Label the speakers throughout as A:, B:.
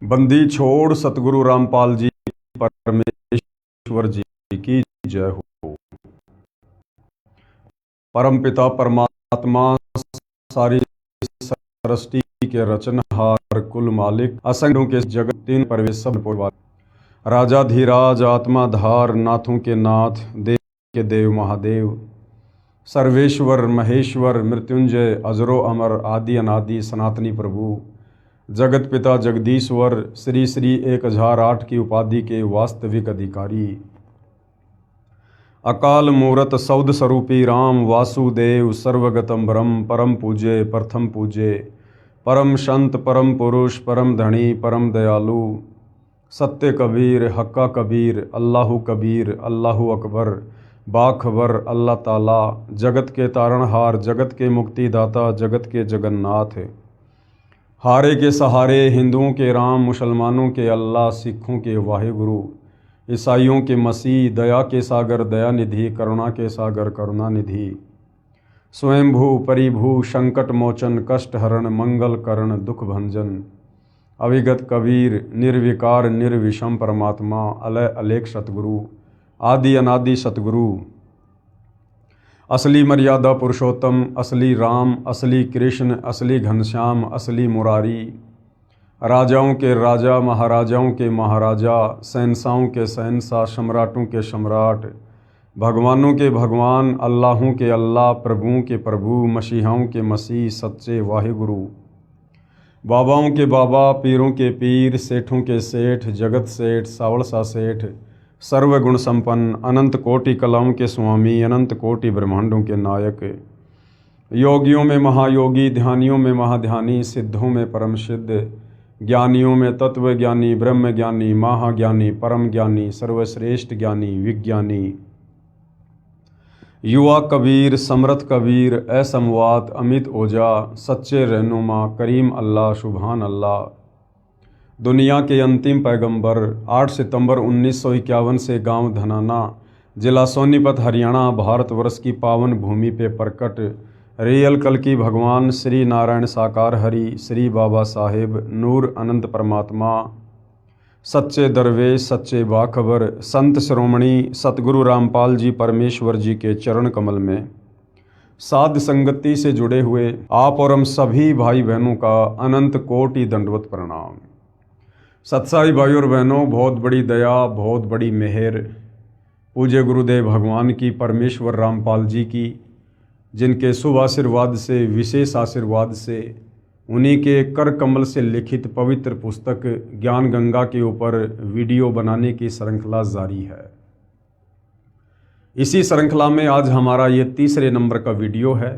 A: बंदी छोड़ सतगुरु रामपाल जी परमेश्वर जी की जय हो। परम पिता परमात्मा सारी सृष्टि के रचनहार कुल मालिक असंख्यों के जगत तीन परवेश सब राजाधिराज आत्माधार नाथों के नाथ देव के देव महादेव सर्वेश्वर महेश्वर मृत्युंजय अजरो अमर आदि अनादि सनातनी प्रभु जगत पिता जगदीश्वर श्री श्री 1008 की उपाधि के वास्तविक अधिकारी अकाल मूरत सौद स्वरूपी राम वासुदेव सर्वगतम ब्रह्म परम पूज्य प्रथम पूज्य परम संत परम पुरुष परम धनी परम दयालु सत्य कबीर हक्का कबीर अल्लाहु कबीर अल्लाहु अकबर बाखबर अल्लाह ताला जगत के तारणहार जगत के मुक्तिदाता जगत के जगन्नाथ हारे के सहारे हिंदुओं के राम मुसलमानों के अल्लाह सिखों के वाहिगुरु ईसाइयों के मसीह दया के सागर दयानिधि करुणा के सागर करुणानिधि स्वयंभू परिभू संकट मोचन कष्ट हरण मंगल करण दुख भंजन अविगत कबीर निर्विकार निर्विषम परमात्मा अलय अलेख सतगुरु आदि अनादि सतगुरु असली मर्यादा पुरुषोत्तम असली राम असली कृष्ण असली घनश्याम असली मुरारी राजाओं के राजा महाराजाओं के महाराजा शहंशाहों के शहंशाह सम्राटों के सम्राट भगवानों के भगवान अल्लाहों के अल्लाह प्रभुओं के प्रभु मसीहाओं के मसीह सच्चे वाहिगुरु बाबाओं के बाबा पीरों के पीर सेठों के सेठ जगत सेठ सावड़सा सेठ सर्वगुण संपन्न अनंत कोटि कलाओं के स्वामी अनंत कोटि ब्रह्मांडों के नायक योगियों में महायोगी ध्यानियों में महाध्यानी सिद्धों में परम सिद्ध ज्ञानियों में तत्व ज्ञानी ब्रह्म ज्ञानी महाज्ञानी परम ज्ञानी सर्वश्रेष्ठ ज्ञानी विज्ञानी युवा कबीर समर्थ कबीर असमवात अमित ओजा सच्चे रहनुमा करीम अल्लाह सुभान अल्लाह दुनिया के अंतिम पैगंबर 8 सितंबर 1951 से गांव धनाना जिला सोनीपत हरियाणा भारतवर्ष की पावन भूमि पे प्रकट रियल कल की भगवान श्री नारायण साकार हरि श्री बाबा साहेब नूर अनंत परमात्मा सच्चे दरवेश सच्चे बाखबर संत श्रोमणी सतगुरु रामपाल जी परमेश्वर जी के चरण कमल में साध संगति से जुड़े हुए आप और हम सभी भाई बहनों का अनंत कोटि दंडवत प्रणाम। सत्साई भाई और बहनों, बहुत बड़ी दया बहुत बड़ी मेहर पूज्य गुरुदेव भगवान की परमेश्वर रामपाल जी की, जिनके शुभ आशीर्वाद से विशेष आशीर्वाद से उन्हीं के कर कमल से लिखित पवित्र पुस्तक ज्ञान गंगा के ऊपर वीडियो बनाने की श्रृंखला जारी है। इसी श्रृंखला में आज हमारा ये तीसरे नंबर का वीडियो है।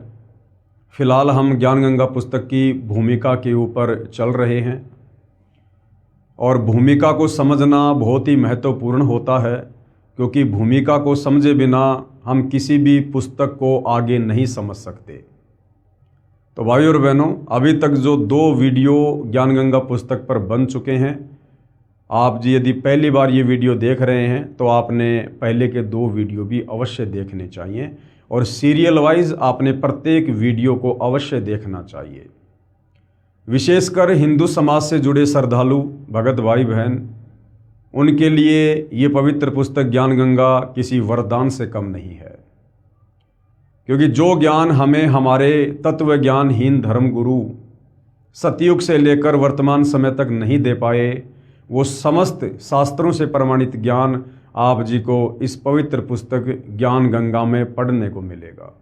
A: फिलहाल हम ज्ञान गंगा पुस्तक की भूमिका के ऊपर चल रहे हैं और भूमिका को समझना बहुत ही महत्वपूर्ण होता है, क्योंकि भूमिका को समझे बिना हम किसी भी पुस्तक को आगे नहीं समझ सकते। तो भाई और बहनों, अभी तक जो 2 वीडियो ज्ञान गंगा पुस्तक पर बन चुके हैं, आप जी यदि पहली बार ये वीडियो देख रहे हैं तो आपने पहले के 2 वीडियो भी अवश्य देखने चाहिए और सीरियल वाइज आपने प्रत्येक वीडियो को अवश्य देखना चाहिए। विशेषकर हिंदू समाज से जुड़े श्रद्धालु भगत भाई बहन, उनके लिए ये पवित्र पुस्तक ज्ञान गंगा किसी वरदान से कम नहीं है, क्योंकि जो ज्ञान हमें हमारे तत्व ज्ञानहीन धर्मगुरु सतयुग से लेकर वर्तमान समय तक नहीं दे पाए, वो समस्त शास्त्रों से प्रमाणित ज्ञान आप जी को इस पवित्र पुस्तक ज्ञान गंगा में पढ़ने को मिलेगा।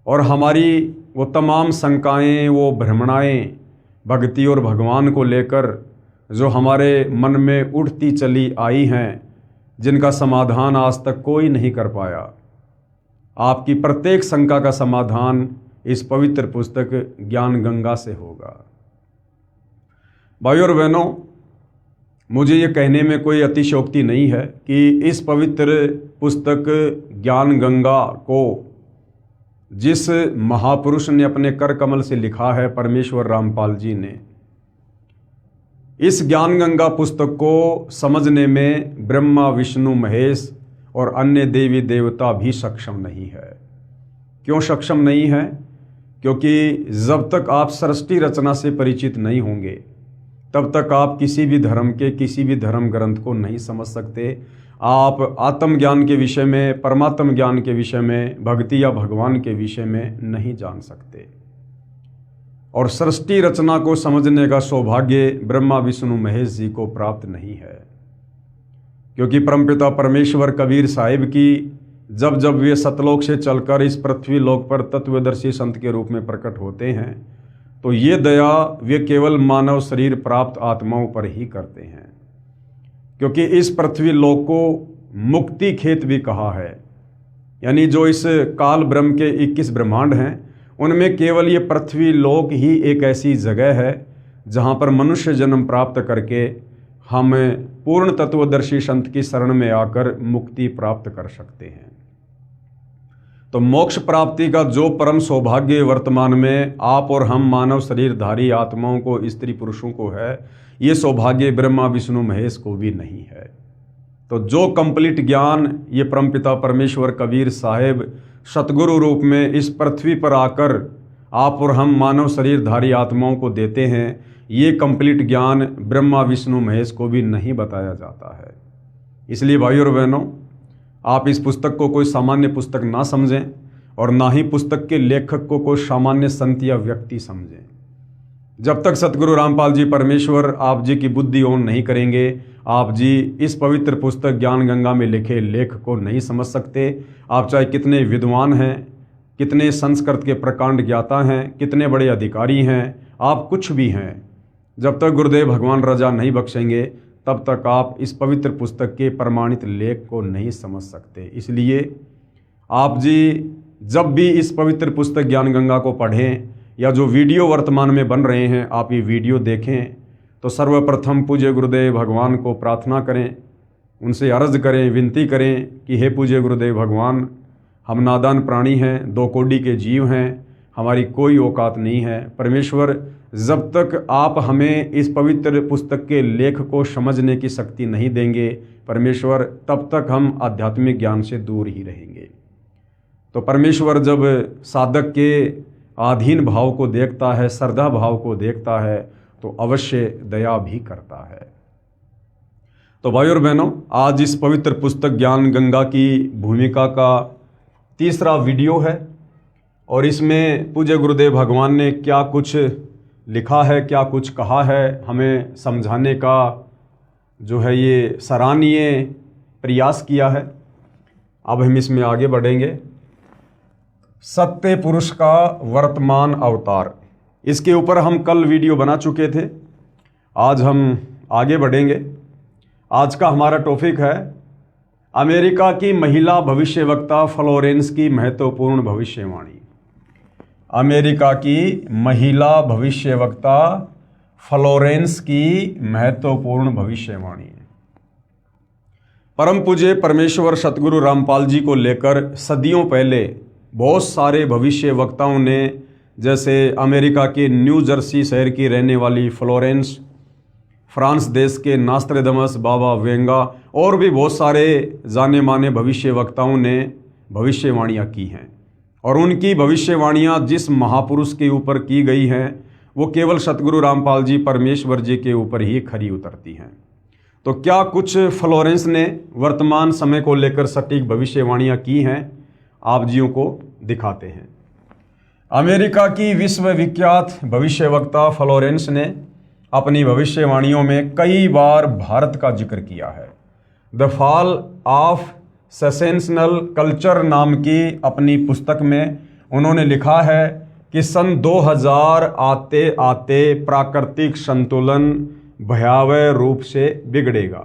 A: और हमारी वो तमाम शंकाएं, वो भ्रमणाएं भक्ति और भगवान को लेकर जो हमारे मन में उठती चली आई हैं, जिनका समाधान आज तक कोई नहीं कर पाया, आपकी प्रत्येक शंका का समाधान इस पवित्र पुस्तक ज्ञान गंगा से होगा। भाई और बहनों, मुझे ये कहने में कोई अतिशयोक्ति नहीं है कि इस पवित्र पुस्तक ज्ञान गंगा को जिस महापुरुष ने अपने कर कमल से लिखा है, परमेश्वर रामपाल जी ने, इस ज्ञान गंगा पुस्तक को समझने में ब्रह्मा विष्णु महेश और अन्य देवी देवता भी सक्षम नहीं है। क्यों सक्षम नहीं है? क्योंकि जब तक आप सृष्टि रचना से परिचित नहीं होंगे तब तक आप किसी भी धर्म के किसी भी धर्म ग्रंथ को नहीं समझ सकते। आप आत्मज्ञान के विषय में, परमात्म ज्ञान के विषय में, भक्ति या भगवान के विषय में नहीं जान सकते। और सृष्टि रचना को समझने का सौभाग्य ब्रह्मा विष्णु महेश जी को प्राप्त नहीं है, क्योंकि परमपिता परमेश्वर कबीर साहिब की जब जब वे सतलोक से चलकर इस पृथ्वी लोक पर तत्वदर्शी संत के रूप में प्रकट होते हैं, तो ये दया वे केवल मानव शरीर प्राप्त आत्माओं पर ही करते हैं, क्योंकि इस पृथ्वी लोक को मुक्ति खेत भी कहा है। यानी जो इस काल ब्रह्म के 21 ब्रह्मांड हैं, उनमें केवल ये पृथ्वी लोक ही एक ऐसी जगह है जहाँ पर मनुष्य जन्म प्राप्त करके हम पूर्ण तत्वदर्शी संत की शरण में आकर मुक्ति प्राप्त कर सकते हैं। तो मोक्ष प्राप्ति का जो परम सौभाग्य वर्तमान में आप और हम मानव शरीरधारी आत्माओं को, स्त्री पुरुषों को है, ये सौभाग्य ब्रह्मा विष्णु महेश को भी नहीं है। तो जो कंप्लीट ज्ञान ये परमपिता परमेश्वर कबीर साहिब सतगुरु रूप में इस पृथ्वी पर आकर आप और हम मानव शरीरधारी आत्माओं को देते हैं, ये कंप्लीट ज्ञान ब्रह्मा विष्णु महेश को भी नहीं बताया जाता है। इसलिए भाइयों और बहनों, आप इस पुस्तक को कोई सामान्य पुस्तक ना समझें और ना ही पुस्तक के लेखक को कोई सामान्य संत या व्यक्ति समझें। जब तक सतगुरु रामपाल जी परमेश्वर आप जी की बुद्धि ऑन नहीं करेंगे, आप जी इस पवित्र पुस्तक ज्ञान गंगा में लिखे लेख को नहीं समझ सकते। आप चाहे कितने विद्वान हैं, कितने संस्कृत के प्रकांड ज्ञाता हैं, कितने बड़े अधिकारी हैं, आप कुछ भी हैं, जब तक गुरुदेव भगवान रजा नहीं बख्शेंगे तब तक आप इस पवित्र पुस्तक के प्रमाणित लेख को नहीं समझ सकते। इसलिए आप जी जब भी इस पवित्र पुस्तक ज्ञान गंगा को पढ़ें या जो वीडियो वर्तमान में बन रहे हैं आप ये वीडियो देखें, तो सर्वप्रथम पूज्य गुरुदेव भगवान को प्रार्थना करें, उनसे अर्ज करें, विनती करें कि हे पूज्य गुरुदेव भगवान, हम नादान प्राणी हैं, 2 कोटि के जीव हैं, हमारी कोई औकात नहीं है। परमेश्वर, जब तक आप हमें इस पवित्र पुस्तक के लेख को समझने की शक्ति नहीं देंगे परमेश्वर, तब तक हम आध्यात्मिक ज्ञान से दूर ही रहेंगे। तो परमेश्वर जब साधक के आधीन भाव को देखता है, श्रद्धा भाव को देखता है, तो अवश्य दया भी करता है। तो भाइयों और बहनों, आज इस पवित्र पुस्तक ज्ञान गंगा की भूमिका का तीसरा वीडियो है और इसमें पूज्य गुरुदेव भगवान ने क्या कुछ लिखा है, क्या कुछ कहा है, हमें समझाने का जो है ये सराहनीय प्रयास किया है। अब हम इसमें आगे बढ़ेंगे। सत्य पुरुष का वर्तमान अवतार, इसके ऊपर हम कल वीडियो बना चुके थे। आज हम आगे बढ़ेंगे। आज का हमारा टॉपिक है अमेरिका की महिला भविष्यवक्ता फ्लोरेंस की महत्वपूर्ण भविष्यवाणी। अमेरिका की महिला भविष्यवक्ता फ्लोरेंस की महत्वपूर्ण भविष्यवाणी। परम पूज्य परमेश्वर सतगुरु रामपाल जी को लेकर सदियों पहले बहुत सारे भविष्यवक्ताओं ने, जैसे अमेरिका के न्यू जर्सी शहर की रहने वाली फ्लोरेंस, फ्रांस देश के नास्ट्रेडमस बाबा वेंगा और भी बहुत सारे जाने माने भविष्यवक्ताओं ने भविष्यवाणियाँ की हैं। और उनकी भविष्यवाणियाँ जिस महापुरुष के ऊपर की गई हैं वो केवल सतगुरु रामपाल जी परमेश्वर जी के ऊपर ही खरी उतरती हैं। तो क्या कुछ फ्लोरेंस ने वर्तमान समय को लेकर सटीक भविष्यवाणियाँ की हैं, आप जियों को दिखाते हैं। अमेरिका की विश्वविख्यात भविष्यवक्ता फ्लोरेंस ने अपनी भविष्यवाणियों में कई बार भारत का जिक्र किया है। द फॉल ऑफ सेसेशनल कल्चर नाम की अपनी पुस्तक में उन्होंने लिखा है कि सन 2000 आते आते प्राकृतिक संतुलन भयावह रूप से बिगड़ेगा।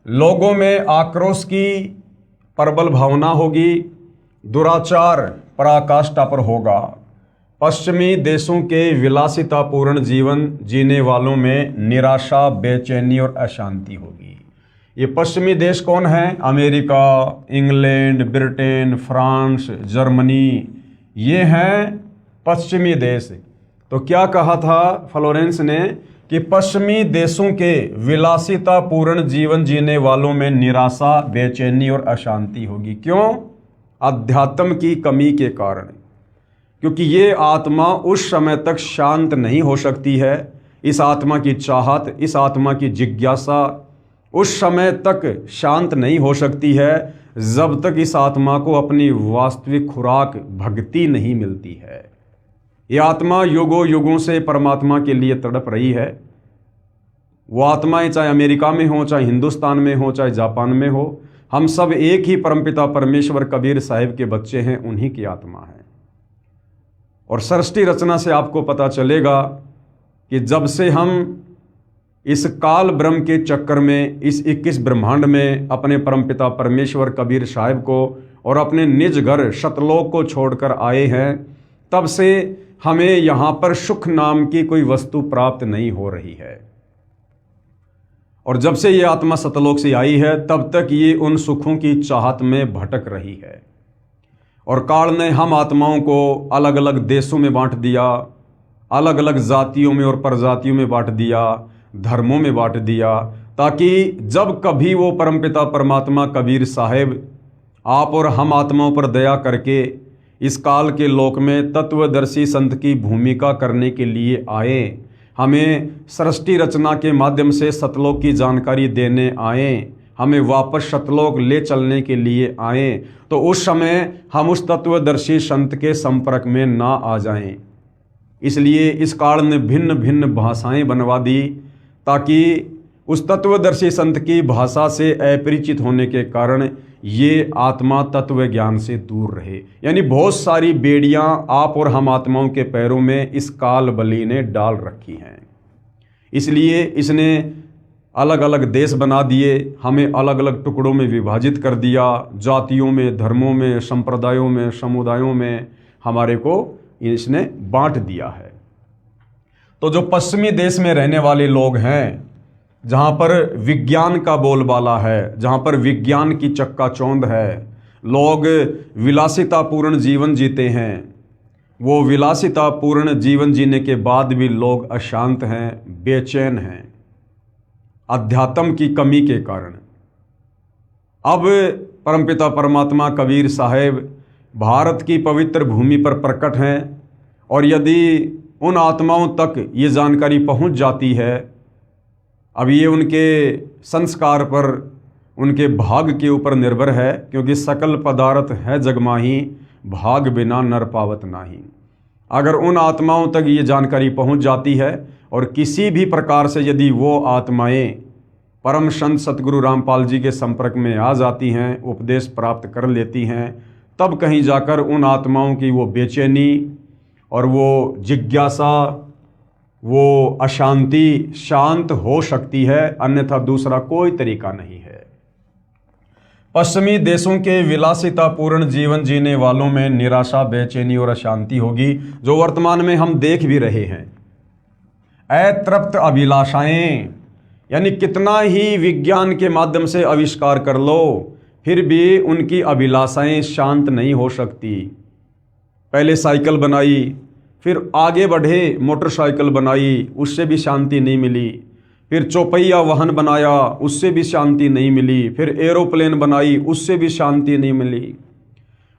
A: लोगों में आक्रोश की प्रबल भावना होगी, दुराचार पराकाष्ठा पर होगा। पश्चिमी देशों के विलासितापूर्ण जीवन जीने वालों में निराशा, बेचैनी और अशांति होगी। ये पश्चिमी देश कौन हैं? America, England, Britain, France, Germany, ये हैं पश्चिमी देश। तो क्या कहा था फ्लोरेंस ने कि पश्चिमी देशों के विलासितापूर्ण जीवन जीने वालों में निराशा, बेचैनी और अशांति होगी। क्यों? अध्यात्म की कमी के कारण। क्योंकि ये आत्मा उस समय तक शांत नहीं हो सकती है, इस आत्मा की चाहत, इस आत्मा की जिज्ञासा उस समय तक शांत नहीं हो सकती है जब तक इस आत्मा को अपनी वास्तविक खुराक भक्ति नहीं मिलती है। ये आत्मा युगों युगों से परमात्मा के लिए तड़प रही है। वो आत्माएं चाहे अमेरिका में हो, चाहे हिंदुस्तान में हो, चाहे जापान में हो, हम सब एक ही परमपिता परमेश्वर कबीर साहिब के बच्चे हैं, उन्हीं की आत्मा है। और सृष्टि रचना से आपको पता चलेगा कि जब से हम इस काल ब्रह्म के चक्कर में, इस 21 ब्रह्मांड में अपने परमपिता परमेश्वर कबीर साहिब को और अपने निज घर सतलोक को छोड़कर आए हैं, तब से हमें यहाँ पर सुख नाम की कोई वस्तु प्राप्त नहीं हो रही है। और जब से ये आत्मा सतलोक से आई है तब तक ये उन सुखों की चाहत में भटक रही है। और काल ने हम आत्माओं को अलग अलग देशों में बांट दिया, अलग अलग जातियों में और प्रजातियों में बांट दिया, धर्मों में बांट दिया, ताकि जब कभी वो परमपिता परमात्मा कबीर साहिब आप और हम आत्माओं पर दया करके इस काल के लोक में तत्वदर्शी संत की भूमिका करने के लिए आए, हमें सृष्टि रचना के माध्यम से सतलोक की जानकारी देने आए, हमें वापस सतलोक ले चलने के लिए आए, तो उस समय हम उस तत्वदर्शी संत के संपर्क में ना आ जाएं। इसलिए इस काल ने भिन्न भिन्न भाषाएं बनवा दी ताकि उस तत्वदर्शी संत की भाषा से अपरिचित होने के कारण ये आत्मा तत्व ज्ञान से दूर रहे। यानी बहुत सारी बेड़ियां आप और हम आत्माओं के पैरों में इस काल बली ने डाल रखी हैं। इसलिए इसने अलग अलग देश बना दिए, हमें अलग अलग टुकड़ों में विभाजित कर दिया, जातियों में, धर्मों में, संप्रदायों में, समुदायों में हमारे को इसने बांट दिया है। तो जो पश्चिमी देश में रहने वाले लोग हैं, जहाँ पर विज्ञान का बोलबाला है, जहाँ पर विज्ञान की चक्काचौंध है, लोग विलासितापूर्ण जीवन जीते हैं, वो विलासितापूर्ण जीवन जीने के बाद भी लोग अशांत हैं, बेचैन हैं अध्यात्म की कमी के कारण। अब परमपिता परमात्मा कबीर साहिब भारत की पवित्र भूमि पर प्रकट हैं, और यदि उन आत्माओं तक ये जानकारी पहुंच जाती है, अब ये उनके संस्कार पर, उनके भाग के ऊपर निर्भर है, क्योंकि सकल पदार्थ है जगमाही, भाग बिना नर पावत नाही। अगर उन आत्माओं तक ये जानकारी पहुंच जाती है और किसी भी प्रकार से यदि वो आत्माएं परम संत सतगुरु रामपाल जी के संपर्क में आ जाती हैं, उपदेश प्राप्त कर लेती हैं, तब कहीं जाकर उन आत्माओं की वो बेचैनी और वो जिज्ञासा, वो अशांति शांत हो सकती है, अन्यथा दूसरा कोई तरीका नहीं है। पश्चिमी देशों के विलासितापूर्ण जीवन जीने वालों में निराशा, बेचैनी और अशांति होगी, जो वर्तमान में हम देख भी रहे हैं। अतृप्त अभिलाषाएं, यानी कितना ही विज्ञान के माध्यम से आविष्कार कर लो, फिर भी उनकी अभिलाषाएं शांत नहीं हो सकती। पहले साइकिल बनाई, फिर आगे बढ़े मोटरसाइकिल बनाई, उससे भी शांति नहीं मिली। फिर चौपहिया वाहन बनाया, उससे भी शांति नहीं मिली। फिर एरोप्लेन बनाई, उससे भी शांति नहीं मिली।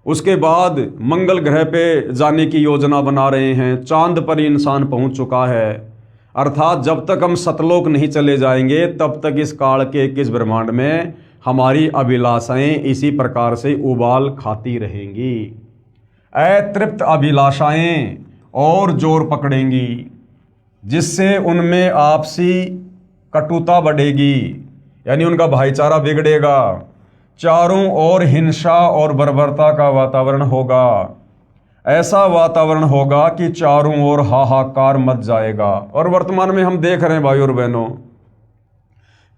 A: उसके बाद मंगल ग्रह पे जाने की योजना बना रहे हैं, चांद पर इंसान पहुंच चुका है। अर्थात जब तक हम सतलोक नहीं चले जाएंगे तब तक इस काल के 21 ब्रह्मांड में हमारी अभिलाषाएं इसी प्रकार से उबाल खाती रहेंगी। अतृप्त अभिलाषाएं और जोर पकड़ेंगी, जिससे उनमें आपसी कटुता बढ़ेगी, यानी उनका भाईचारा बिगड़ेगा, चारों ओर हिंसा और बर्बरता का वातावरण होगा। ऐसा वातावरण होगा कि चारों ओर हाहाकार मच जाएगा। और वर्तमान में हम देख रहे हैं भाई और बहनों,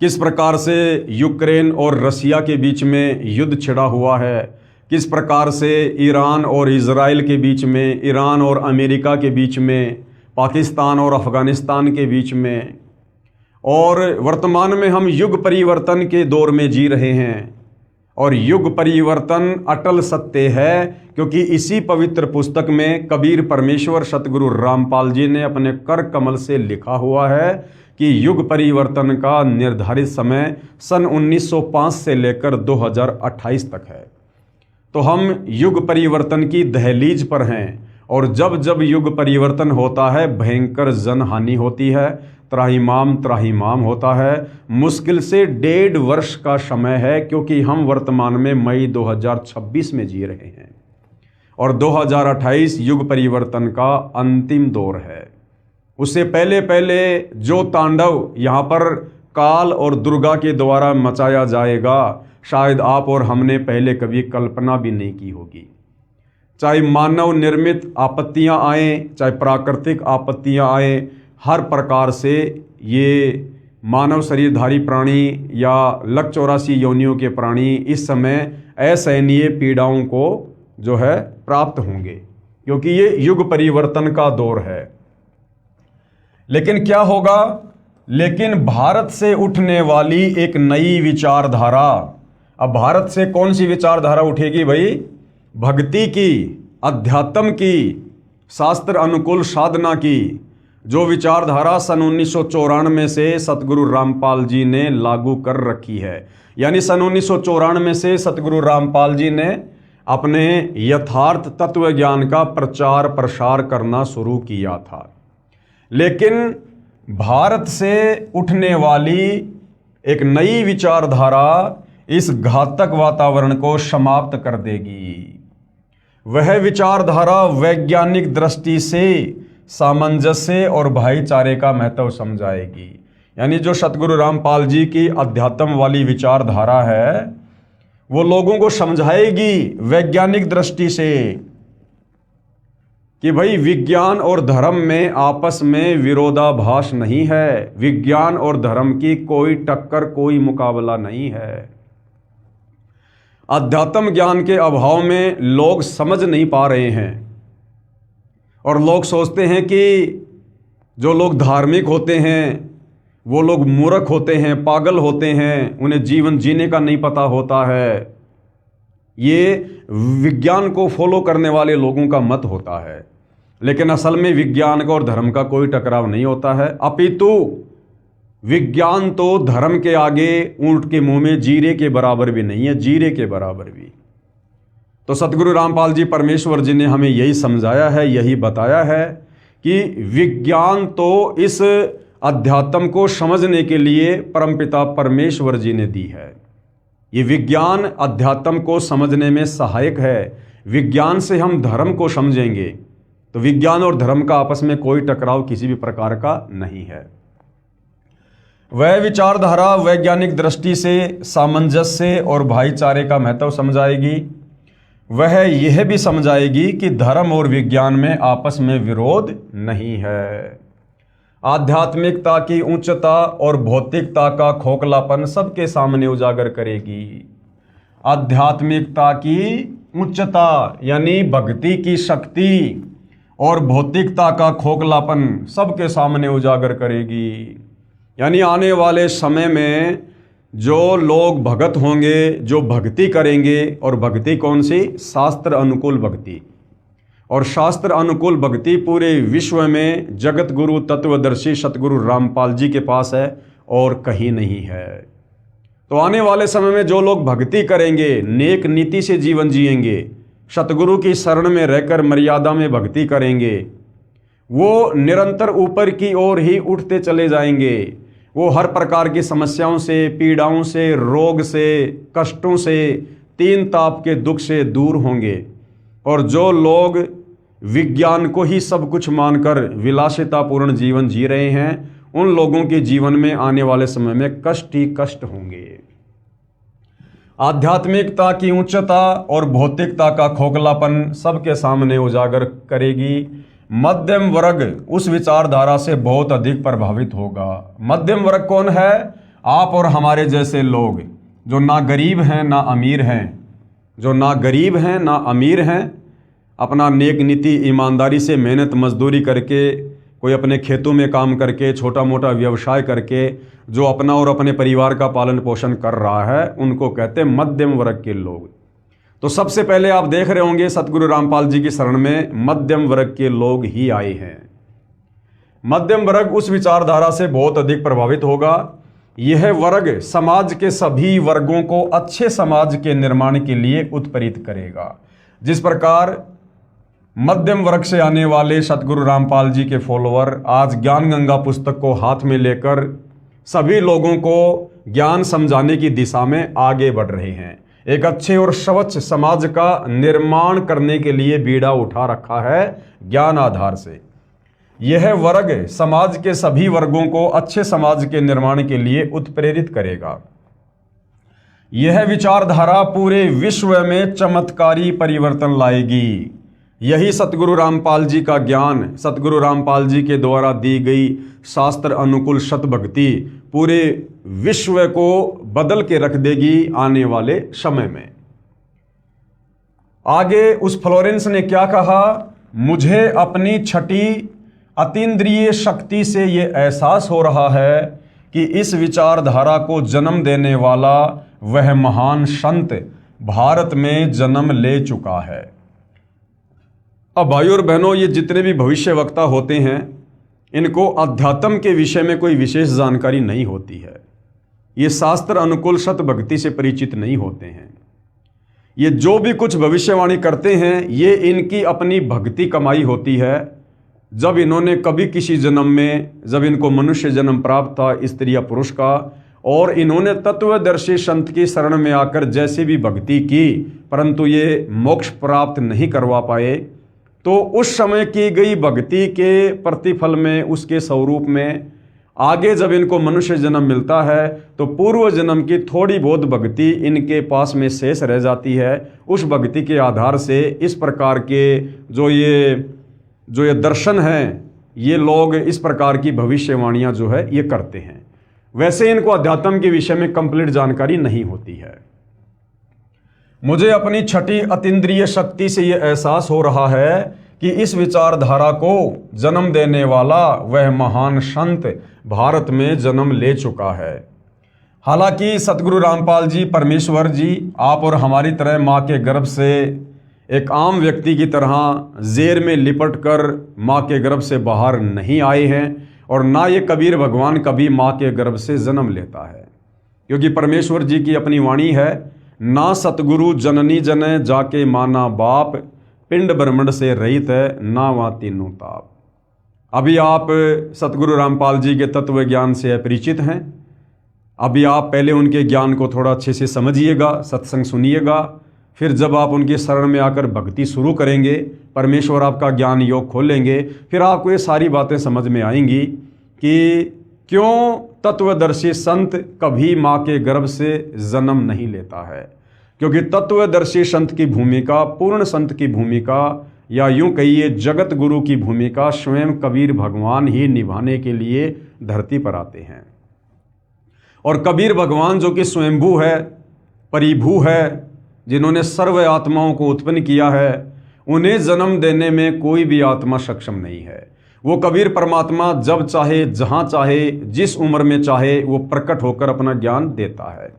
A: किस प्रकार से यूक्रेन और रसिया के बीच में युद्ध छिड़ा हुआ है, किस प्रकार से ईरान और इजराइल के बीच में, ईरान और अमेरिका के बीच में, पाकिस्तान और अफ़गानिस्तान के बीच में। और वर्तमान में हम युग परिवर्तन के दौर में जी रहे हैं, और युग परिवर्तन अटल सत्य है, क्योंकि इसी पवित्र पुस्तक में कबीर परमेश्वर सतगुरु रामपाल जी ने अपने कर कमल से लिखा हुआ है कि युग परिवर्तन का निर्धारित समय सन 1905 से लेकर 2028 तक है। तो हम युग परिवर्तन की दहलीज पर हैं, और जब जब युग परिवर्तन होता है भयंकर जनहानि होती है, त्राहिमाम त्राहिमाम होता है। मुश्किल से 1.5 वर्ष का समय है, क्योंकि हम वर्तमान में मई 2026 में जी रहे हैं और 2028 युग परिवर्तन का अंतिम दौर है। उससे पहले पहले जो तांडव यहाँ पर काल और दुर्गा के द्वारा मचाया जाएगा, शायद आप और हमने पहले कभी कल्पना भी नहीं की होगी। चाहे मानव निर्मित आपत्तियां आए, चाहे प्राकृतिक आपत्तियां आए, हर प्रकार से ये मानव शरीरधारी प्राणी या लक 84 योनियों के प्राणी इस समय असहनीय पीड़ाओं को जो है प्राप्त होंगे, क्योंकि ये युग परिवर्तन का दौर है। लेकिन क्या होगा? लेकिन भारत से उठने वाली एक नई विचारधारा। अब भारत से कौन सी विचारधारा उठेगी भाई? भक्ति की, अध्यात्म की, शास्त्र अनुकूल साधना की, जो विचारधारा सन 1994 से सतगुरु रामपाल जी ने लागू कर रखी है। यानी सन 1994 से सतगुरु रामपाल जी ने अपने यथार्थ तत्व ज्ञान का प्रचार प्रसार करना शुरू किया था। लेकिन भारत से उठने वाली एक नई विचारधारा इस घातक वातावरण को समाप्त कर देगी। वह विचारधारा वैज्ञानिक दृष्टि से सामंजस्य और भाईचारे का महत्व समझाएगी। यानी जो सतगुरु रामपाल जी की अध्यात्म वाली विचारधारा है, वो लोगों को समझाएगी वैज्ञानिक दृष्टि से कि भाई विज्ञान और धर्म में आपस में विरोधाभास नहीं है, विज्ञान और धर्म की कोई टक्कर, कोई मुकाबला नहीं है। अध्यात्म ज्ञान के अभाव में लोग समझ नहीं पा रहे हैं और लोग सोचते हैं कि जो लोग धार्मिक होते हैं वो लोग मूर्ख होते हैं, पागल होते हैं, उन्हें जीवन जीने का नहीं पता होता है। ये विज्ञान को फॉलो करने वाले लोगों का मत होता है। लेकिन असल में विज्ञान का और धर्म का कोई टकराव नहीं होता है, अपितु विज्ञान तो धर्म के आगे ऊंट के मुंह में जीरे के बराबर भी नहीं है, जीरे के बराबर भी। तो सतगुरु रामपाल जी परमेश्वर जी ने हमें यही समझाया है, यही बताया है कि विज्ञान तो इस अध्यात्म को समझने के लिए परमपिता परमेश्वर जी ने दी है। ये विज्ञान अध्यात्म को समझने में सहायक है। विज्ञान से हम धर्म को समझेंगे तो विज्ञान और धर्म का आपस में कोई टकराव किसी भी प्रकार का नहीं है। वह विचारधारा वैज्ञानिक दृष्टि से सामंजस्य और भाईचारे का महत्व समझाएगी। वह यह भी समझाएगी कि धर्म और विज्ञान में आपस में विरोध नहीं है। आध्यात्मिकता की उच्चता और भौतिकता का खोखलापन सबके सामने उजागर करेगी। आध्यात्मिकता की उच्चता यानी भक्ति की शक्ति और भौतिकता का खोखलापन सबके सामने उजागर करेगी। यानी आने वाले समय में जो लोग भगत होंगे, जो भक्ति करेंगे, और भक्ति कौन सी? शास्त्र अनुकूल भक्ति। और शास्त्र अनुकूल भक्ति पूरे विश्व में जगत गुरु तत्वदर्शी सतगुरु रामपाल जी के पास है और कहीं नहीं है। तो आने वाले समय में जो लोग भक्ति करेंगे, नेक नीति से जीवन जिएंगे, सतगुरु की शरण में रहकर मर्यादा में भक्ति करेंगे, वो निरंतर ऊपर की ओर ही उठते चले जाएंगे। वो हर प्रकार की समस्याओं से, पीड़ाओं से, रोग से, कष्टों से, तीन ताप के दुख से दूर होंगे। और जो लोग विज्ञान को ही सब कुछ मानकर विलासितापूर्ण जीवन जी रहे हैं, उन लोगों के जीवन में आने वाले समय में कष्ट ही कष्ट होंगे। आध्यात्मिकता की उच्चता और भौतिकता का खोखलापन सबके सामने उजागर करेगी। मध्यम वर्ग उस विचारधारा से बहुत अधिक प्रभावित होगा। मध्यम वर्ग कौन है? आप और हमारे जैसे लोग जो ना गरीब हैं ना अमीर हैं, जो ना गरीब हैं ना अमीर हैं, अपना नेक नीति ईमानदारी से मेहनत मजदूरी करके, कोई अपने खेतों में काम करके, छोटा मोटा व्यवसाय करके जो अपना और अपने परिवार का पालन पोषण कर रहा है, उनको कहते हैं मध्यम वर्ग के लोग। तो सबसे पहले आप देख रहे होंगे सतगुरु रामपाल जी की शरण में मध्यम वर्ग के लोग ही आए हैं। मध्यम वर्ग उस विचारधारा से बहुत अधिक प्रभावित होगा। यह वर्ग समाज के सभी वर्गों को अच्छे समाज के निर्माण के लिए उत्प्रेरित करेगा। जिस प्रकार मध्यम वर्ग से आने वाले सतगुरु रामपाल जी के फॉलोअर आज ज्ञान गंगा पुस्तक को हाथ में लेकर सभी लोगों को ज्ञान समझाने की दिशा में आगे बढ़ रहे हैं। एक अच्छे और स्वच्छ समाज का निर्माण करने के लिए बीड़ा उठा रखा है ज्ञान आधार से। यह वर्ग समाज के सभी वर्गों को अच्छे समाज के निर्माण के लिए उत्प्रेरित करेगा। यह विचारधारा पूरे विश्व में चमत्कारी परिवर्तन लाएगी। यही सतगुरु रामपाल जी का ज्ञान, सतगुरु रामपाल जी के द्वारा दी गई शास्त्र अनुकूल सत भक्ति पूरे विश्व को बदल के रख देगी आने वाले समय में। आगे उस फ्लोरेंस ने क्या कहा? मुझे अपनी छठी अतीन्द्रिय शक्ति से यह एहसास हो रहा है कि इस विचारधारा को जन्म देने वाला वह महान संत भारत में जन्म ले चुका है। अब भाइयों और बहनों, ये जितने भी भविष्य वक्ता होते हैं इनको अध्यात्म के विषय में कोई विशेष जानकारी नहीं होती है। ये शास्त्र अनुकूल सत भक्ति से परिचित नहीं होते हैं। ये जो भी कुछ भविष्यवाणी करते हैं ये इनकी अपनी भक्ति कमाई होती है। जब इन्होंने कभी किसी जन्म में, जब इनको मनुष्य जन्म प्राप्त था स्त्री या पुरुष का, और इन्होंने तत्वदर्शी संत की शरण में आकर जैसे भी भक्ति की परंतु ये मोक्ष प्राप्त नहीं करवा पाए, तो उस समय की गई भक्ति के प्रतिफल में, उसके स्वरूप में आगे जब इनको मनुष्य जन्म मिलता है तो पूर्व जन्म की थोड़ी बहुत भक्ति इनके पास में शेष रह जाती है। उस भक्ति के आधार से इस प्रकार के जो ये दर्शन हैं, ये लोग इस प्रकार की भविष्यवाणियां जो है ये करते हैं। वैसे इनको अध्यात्म के विषय में कंप्लीट जानकारी नहीं होती है। मुझे अपनी छठी अतीन्द्रिय शक्ति से यह एहसास हो रहा है कि इस विचारधारा को जन्म देने वाला वह महान संत भारत में जन्म ले चुका है। हालांकि सतगुरु रामपाल जी, परमेश्वर जी, आप और हमारी तरह माँ के गर्भ से एक आम व्यक्ति की तरह जेर में लिपट कर माँ के गर्भ से बाहर नहीं आए हैं, और ना ये कबीर भगवान कभी माँ के गर्भ से जन्म लेता है, क्योंकि परमेश्वर जी की अपनी वाणी है, ना सतगुरु जननी जने जाके माना बाप, पिंड ब्रह्मंड से रहित है ना वहाँ तीनों ताप। अभी आप सतगुरु रामपाल जी के तत्व ज्ञान से अपरिचित हैं। अभी आप पहले उनके ज्ञान को थोड़ा अच्छे से समझिएगा, सत्संग सुनिएगा, फिर जब आप उनके शरण में आकर भक्ति शुरू करेंगे, परमेश्वर आपका ज्ञान योग खोलेंगे, फिर आपको ये सारी बातें समझ में आएंगी कि क्यों तत्वदर्शी संत कभी माँ के गर्भ से जन्म नहीं लेता है। क्योंकि तत्वदर्शी संत की भूमिका, पूर्ण संत की भूमिका, या यूं कहिए जगत गुरु की भूमिका स्वयं कबीर भगवान ही निभाने के लिए धरती पर आते हैं। और कबीर भगवान जो कि स्वयंभू है, परिभू है, जिन्होंने सर्व आत्माओं को उत्पन्न किया है, उन्हें जन्म देने में कोई भी आत्मा सक्षम नहीं है। वो कबीर परमात्मा जब चाहे, जहाँ चाहे, जिस उम्र में चाहे वो प्रकट होकर अपना ज्ञान देता है।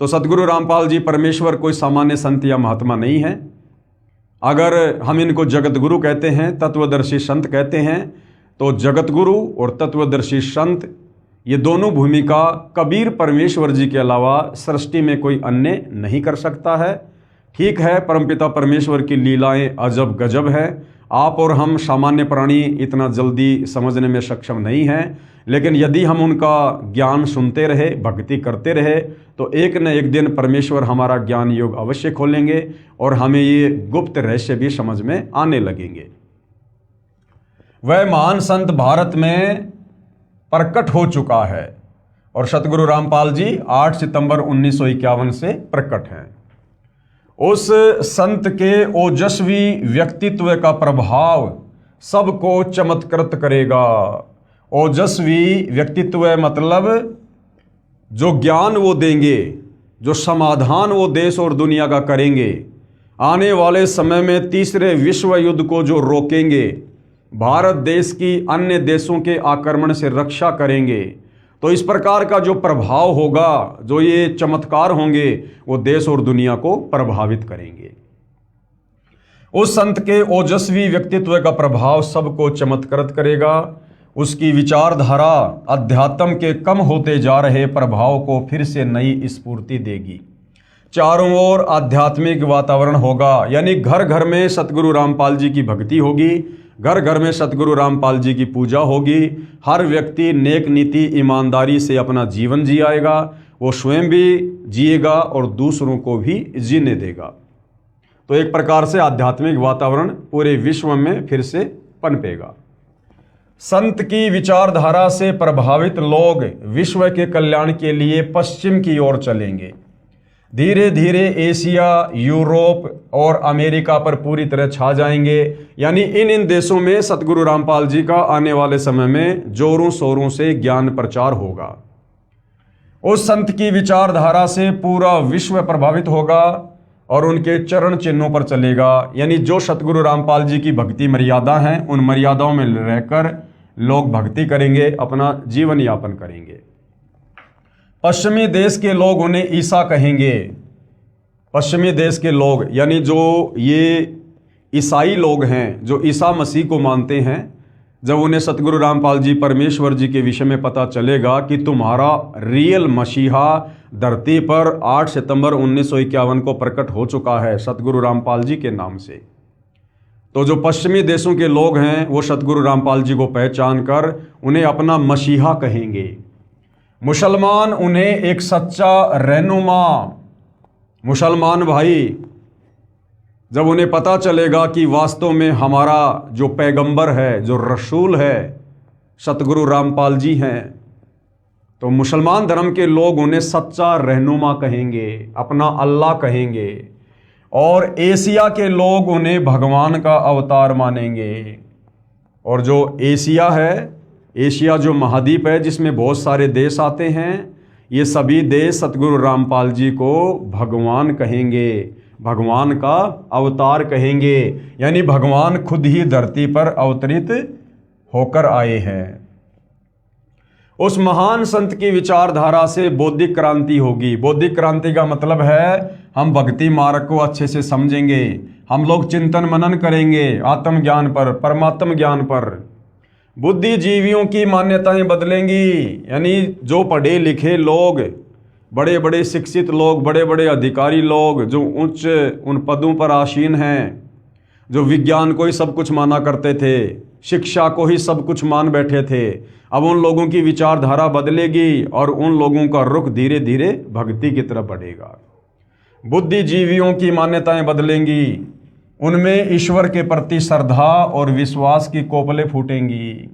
A: तो सतगुरु रामपाल जी परमेश्वर कोई सामान्य संत या महात्मा नहीं है। अगर हम इनको जगत गुरु कहते हैं, तत्वदर्शी संत कहते हैं, तो जगत गुरु और तत्वदर्शी संत ये दोनों भूमिका कबीर परमेश्वर जी के अलावा सृष्टि में कोई अन्य नहीं कर सकता है। ठीक है, परमपिता परमेश्वर की लीलाएं अजब गजब है। आप और हम सामान्य प्राणी इतना जल्दी समझने में सक्षम नहीं हैं, लेकिन यदि हम उनका ज्ञान सुनते रहे, भक्ति करते रहे, तो एक न एक दिन परमेश्वर हमारा ज्ञान योग अवश्य खोलेंगे और हमें ये गुप्त रहस्य भी समझ में आने लगेंगे। वह महान संत भारत में प्रकट हो चुका है और सतगुरु रामपाल जी 8 सितंबर 1951 से प्रकट हैं। उस संत के ओजस्वी व्यक्तित्व का प्रभाव सबको चमत्कृत करेगा। ओजस्वी व्यक्तित्व मतलब जो ज्ञान वो देंगे, जो समाधान वो देश और दुनिया का करेंगे, आने वाले समय में तीसरे विश्व युद्ध को जो रोकेंगे, भारत देश की अन्य देशों के आक्रमण से रक्षा करेंगे, तो इस प्रकार का जो प्रभाव होगा, जो ये चमत्कार होंगे, वो देश और दुनिया को प्रभावित करेंगे। उस संत के ओजस्वी व्यक्तित्व का प्रभाव सबको चमत्कृत करेगा। उसकी विचारधारा अध्यात्म के कम होते जा रहे प्रभाव को फिर से नई स्फूर्ति देगी। चारों ओर आध्यात्मिक वातावरण होगा, यानी घर घर में सतगुरु रामपाल जी की भक्ति होगी, घर घर में सतगुरु रामपाल जी की पूजा होगी। हर व्यक्ति नेक नीति ईमानदारी से अपना जीवन जियाएगा, वो स्वयं भी जिएगा और दूसरों को भी जीने देगा। तो एक प्रकार से आध्यात्मिक वातावरण पूरे विश्व में फिर से पनपेगा। संत की विचारधारा से प्रभावित लोग विश्व के कल्याण के लिए पश्चिम की ओर चलेंगे। धीरे धीरे एशिया, यूरोप और अमेरिका पर पूरी तरह छा जाएंगे। यानी इन देशों में सतगुरु रामपाल जी का आने वाले समय में जोरों शोरों से ज्ञान प्रचार होगा। उस संत की विचारधारा से पूरा विश्व प्रभावित होगा और उनके चरण चिन्हों पर चलेगा। यानी जो सतगुरु रामपाल जी की भक्ति मर्यादा हैं, उन मर्यादाओं में रहकर लोग भक्ति करेंगे, अपना जीवन यापन करेंगे। पश्चिमी देश के लोग उन्हें ईसा कहेंगे। पश्चिमी देश के लोग यानी जो ये ईसाई लोग हैं, जो ईसा मसीह को मानते हैं, जब उन्हें सतगुरु रामपाल जी परमेश्वर जी के विषय में पता चलेगा कि तुम्हारा रियल मसीहा धरती पर 8 सितंबर 1951 को प्रकट हो चुका है सतगुरु रामपाल जी के नाम से, तो जो पश्चिमी देशों के लोग हैं वो सतगुरु रामपाल जी को पहचान कर उन्हें अपना मसीहा कहेंगे। मुसलमान उन्हें एक सच्चा रहनुमा, मुसलमान भाई जब उन्हें पता चलेगा कि वास्तव में हमारा जो पैगंबर है, जो रसूल है, सतगुरु रामपाल जी हैं, तो मुसलमान धर्म के लोग उन्हें सच्चा रहनुमा कहेंगे, अपना अल्लाह कहेंगे। और एशिया के लोग उन्हें भगवान का अवतार मानेंगे। और जो एशिया है, एशिया जो महाद्वीप है जिसमें बहुत सारे देश आते हैं, ये सभी देश सतगुरु रामपाल जी को भगवान कहेंगे, भगवान का अवतार कहेंगे। यानी भगवान खुद ही धरती पर अवतरित होकर आए हैं। उस महान संत की विचारधारा से बौद्धिक क्रांति होगी। बौद्धिक क्रांति का मतलब है हम भक्ति मार्ग को अच्छे से समझेंगे, हम लोग चिंतन मनन करेंगे आत्मज्ञान पर, परमात्म ज्ञान पर। बुद्धिजीवियों की मान्यताएं बदलेंगी। यानी जो पढ़े लिखे लोग, बड़े बड़े शिक्षित लोग, बड़े बड़े अधिकारी लोग जो उच्च उन पदों पर आसीन हैं, जो विज्ञान को ही सब कुछ माना करते थे, शिक्षा को ही सब कुछ मान बैठे थे, अब उन लोगों की विचारधारा बदलेगी और उन लोगों का रुख धीरे धीरे भक्ति की तरफ बढ़ेगा। बुद्धिजीवियों की मान्यताएं बदलेंगी, उनमें ईश्वर के प्रति श्रद्धा और विश्वास की कोपलें फूटेंगी।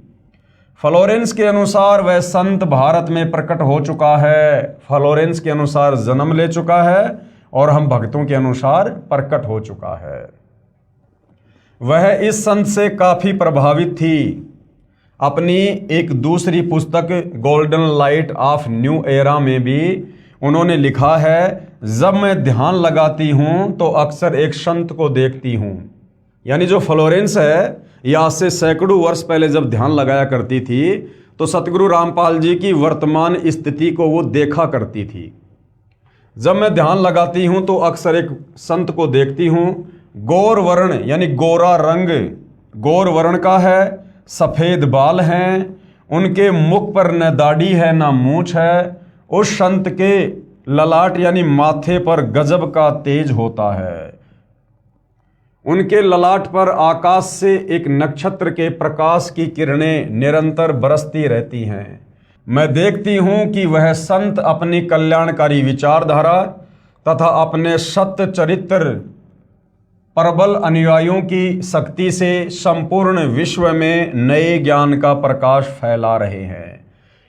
A: फ्लोरेंस के अनुसार वह संत भारत में प्रकट हो चुका है। फ्लोरेंस के अनुसार जन्म ले चुका है और हम भक्तों के अनुसार प्रकट हो चुका है। वह इस संत से काफी प्रभावित थी। अपनी एक दूसरी पुस्तक golden light of new era में भी उन्होंने लिखा है, जब मैं ध्यान लगाती हूं तो अक्सर एक संत को देखती हूं। यानी जो फ्लोरेंस है, यह आज से सैकड़ों वर्ष पहले जब ध्यान लगाया करती थी तो सतगुरु रामपाल जी की वर्तमान स्थिति को वो देखा करती थी। जब मैं ध्यान लगाती हूं तो अक्सर एक संत को देखती हूं, गौर वर्ण यानी गोरा रंग, गौर वर्ण का है, सफेद बाल हैं, उनके मुख पर न दाढ़ी है न मूंछ है। उस संत के ललाट यानी माथे पर गजब का तेज होता है। उनके ललाट पर आकाश से एक नक्षत्र के प्रकाश की किरणें निरंतर बरसती रहती हैं। मैं देखती हूं कि वह संत अपनी कल्याणकारी विचारधारा तथा अपने सत्य चरित्र प्रबल अनुयायियों की शक्ति से संपूर्ण विश्व में नए ज्ञान का प्रकाश फैला रहे हैं।